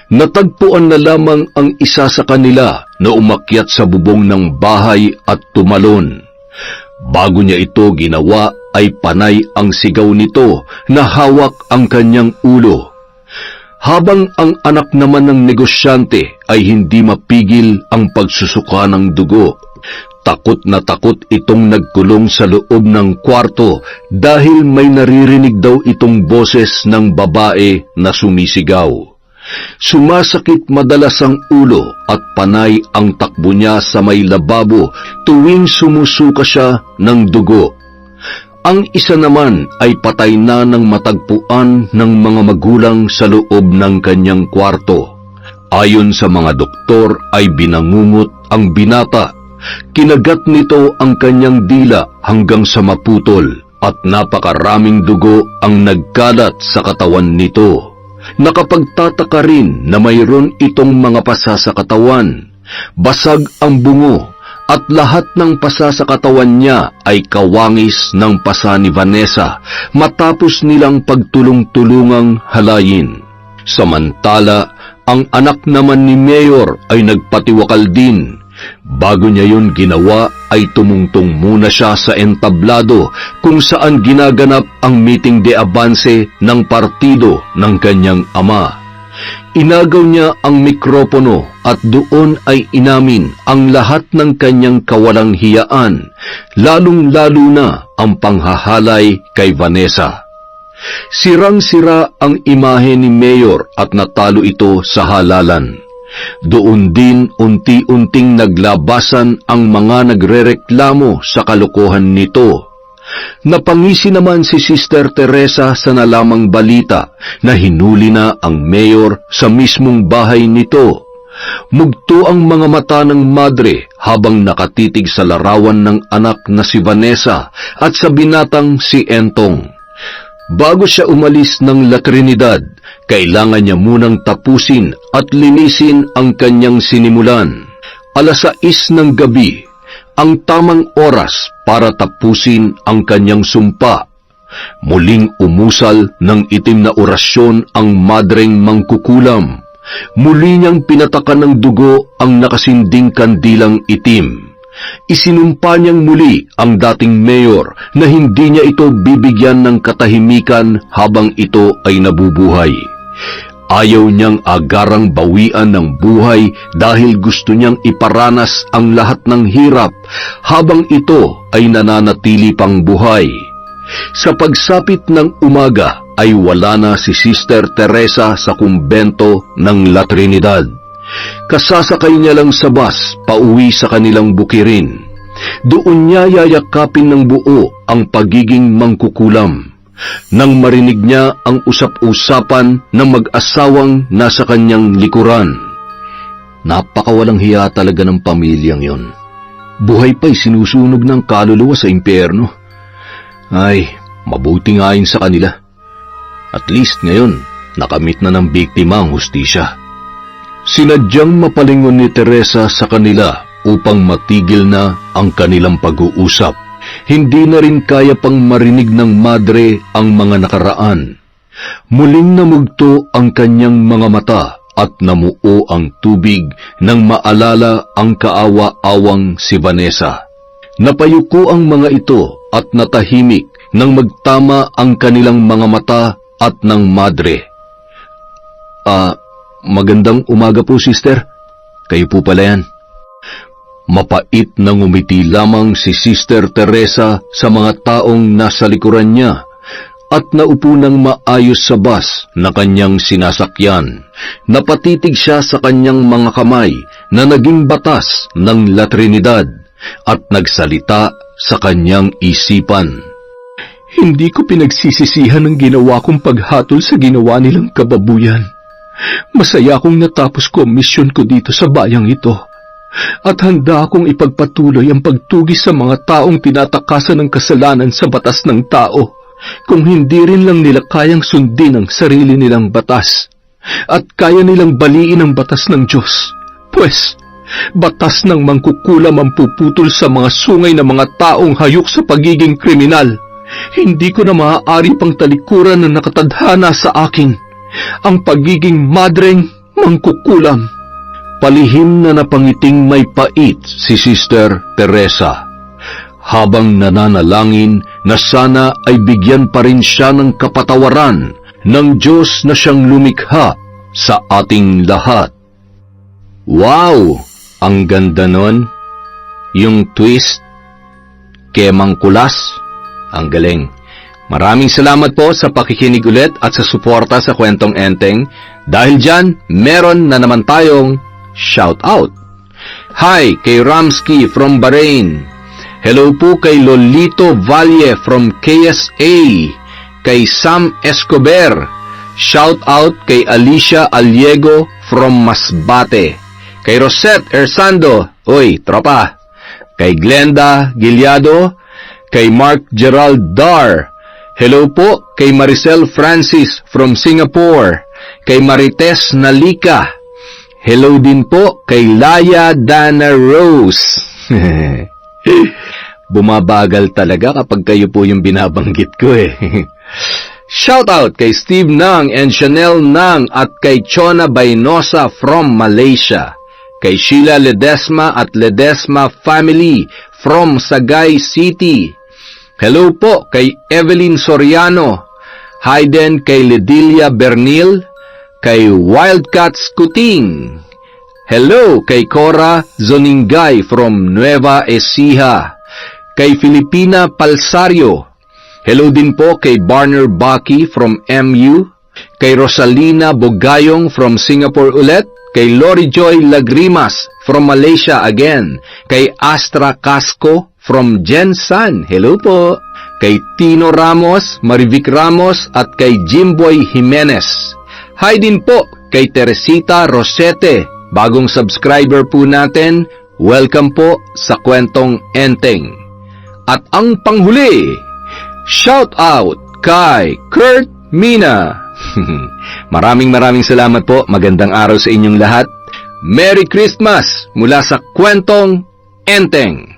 Natagpuan na lamang ang isa sa kanila na umakyat sa bubong ng bahay at tumalon. Bago niya ito ginawa ay panay ang sigaw nito na hawak ang kanyang ulo. Habang ang anak naman ng negosyante ay hindi mapigil ang pagsusuka ng dugo. Takot na takot itong nagkulong sa loob ng kwarto dahil may naririnig daw itong boses ng babae na sumisigaw. Sumasakit madalas ang ulo at panay ang takbo niya sa may lababo tuwing sumusuka siya ng dugo. Ang isa naman ay patay na ng matagpuan ng mga magulang sa loob ng kanyang kwarto. Ayon sa mga doktor ay binangungot ang binata. Kinagat nito ang kanyang dila hanggang sa maputol at napakaraming dugo ang nagkalat sa katawan nito. Nakapagtataka rin na mayroon itong mga pasa sa katawan. Basag ang bungo at lahat ng pasa sa katawan niya ay kawangis ng pasa ni Vanessa matapos nilang pagtulong-tulungang halayin. Samantala, Ang anak naman ni Mayor ay nagpatiwakal din. Bago niya yun ginawa ay tumungtong muna siya sa entablado kung saan ginaganap ang meeting de avance ng partido ng kanyang ama. Inagaw niya ang mikropono at doon ay inamin ang lahat ng kanyang kawalang hiyaan, lalong-lalo na ang panghahalay kay Vanessa. Sirang-sira ang imahe ni Mayor at natalo ito sa halalan. Doon din unti-unting naglabasan ang mga nagrereklamo sa kalokohan nito. Napangisi naman si Sister Teresa sa nalamang balita na hinuli na ang mayor sa mismong bahay nito. Mugto ang mga mata ng madre habang nakatitig sa larawan ng anak na si Vanessa at sa binatang si Entong. Bago siya umalis ng La Trinidad, kailangan niya munang tapusin at linisin ang kanyang sinimulan. 6:00 ng gabi, ang tamang oras para tapusin ang kanyang sumpa. Muling umusal ng itim na orasyon ang madreng mangkukulam. Muli niyang pinatakan ng dugo ang nakasinding kandilang itim. Isinumpa niyang muli ang dating mayor na hindi niya ito bibigyan ng katahimikan habang ito ay nabubuhay. Ayaw niyang agarang bawian ng buhay dahil gusto niyang iparanas ang lahat ng hirap habang ito ay nananatili pang buhay. Sa pagsapit ng umaga ay wala na si Sister Teresa sa kumbento ng La Trinidad. Kasasakay niya lang sa bus pauwi sa kanilang bukirin. Doon niya yayakapin ng buo ang pagiging mangkukulam. Nang marinig niya ang usap-usapan ng mag-asawang nasa kanyang likuran. Napakawalang hiya talaga ng pamilyang yon. Buhay pa'y sinusunog ng kaluluwa sa impyerno. Ay, mabuti nga yun sa kanila. At least ngayon, nakamit na ng biktima ang hustisya. Sinadyang mapalingon ni Teresa sa kanila upang matigil na ang kanilang pag-uusap. Hindi na rin kaya pang marinig ng madre ang mga nakaraan. Muling namugto ang kanyang mga mata at namuo ang tubig nang maalala ang kaawa-awang si Vanessa. Napayuko ang mga ito at natahimik nang magtama ang kanilang mga mata at ng madre. Magandang umaga po, sister. Kayo po pala yan. Mapait na ngumiti lamang si Sister Teresa sa mga taong nasa likuran niya at naupo ng maayos sa bus na kanyang sinasakyan. Napatitig siya sa kanyang mga kamay na naging batas ng La Trinidad at nagsalita sa kanyang isipan. Hindi ko pinagsisisihan ang ginawa kong paghatol sa ginawa nilang kababuyan. Masaya akong natapos ko ang misyon ko dito sa bayang ito. At handa akong ipagpatuloy ang pagtugis sa mga taong tinatakasan ng kasalanan sa batas ng tao, kung hindi rin lang nila kayang sundin ang sarili nilang batas, at kaya nilang baliin ang batas ng Diyos. Pwes, batas ng mangkukulam ang puputol sa mga sungay ng mga taong hayok sa pagiging kriminal. Hindi ko na maaari pang talikuran na nakatadhana sa akin, ang pagiging madreng mangkukulam. Palihim na napangiting may pait si Sister Teresa, habang nananalangin na sana ay bigyan pa rin siya ng kapatawaran ng Diyos na siyang lumikha sa ating lahat. Wow! Ang ganda nun. Yung twist, kemang kulas. Ang galing. Maraming salamat po sa pakikinig ulit at sa suporta sa Kwentong Enteng. Dahil dyan, meron na naman tayong shout out. Hi kay Ramsky from Bahrain. Hello po kay Lolito Valle from KSA. Kay Sam Escobar. Shout out kay Alicia Aliego from Masbate. Kay Rosette Ersando. Uy, tropa. Kay Glenda Gilyado. Kay Mark Gerald Dar. Hello po kay Maricel Francis from Singapore. Kay Marites Nalika. Hello din po kay Laya Dana Rose. Bumabagal talaga kapag kayo po yung binabanggit ko eh. Shoutout kay Steve Nang and Chanel Nang at kay Chona Bainosa from Malaysia. Kay Sheila Ledesma at Ledesma family from Sagay City. Hello po kay Evelyn Soriano. Hi din kay Ledilia Bernil. Kay Wildcats Kuting. Hello kay Cora Zoningay from Nueva Ecija. Kay Filipina Palsario. Hello din po kay Barner Baki from MU. Kay Rosalina Bogayong from Singapore ulit. Kay Lori Joy Lagrimas from Malaysia again. Kay Astra Casco from Jensan. Hello po. Kay Tino Ramos, Marivic Ramos at kay Jimboy Jimenez. Hi din po kay Teresita Rosete. Bagong subscriber po natin. Welcome po sa Kwentong Enteng. At ang panghuli, shout out kay Kurt Mina. Maraming salamat po. Magandang araw sa inyong lahat. Merry Christmas mula sa Kwentong Enteng.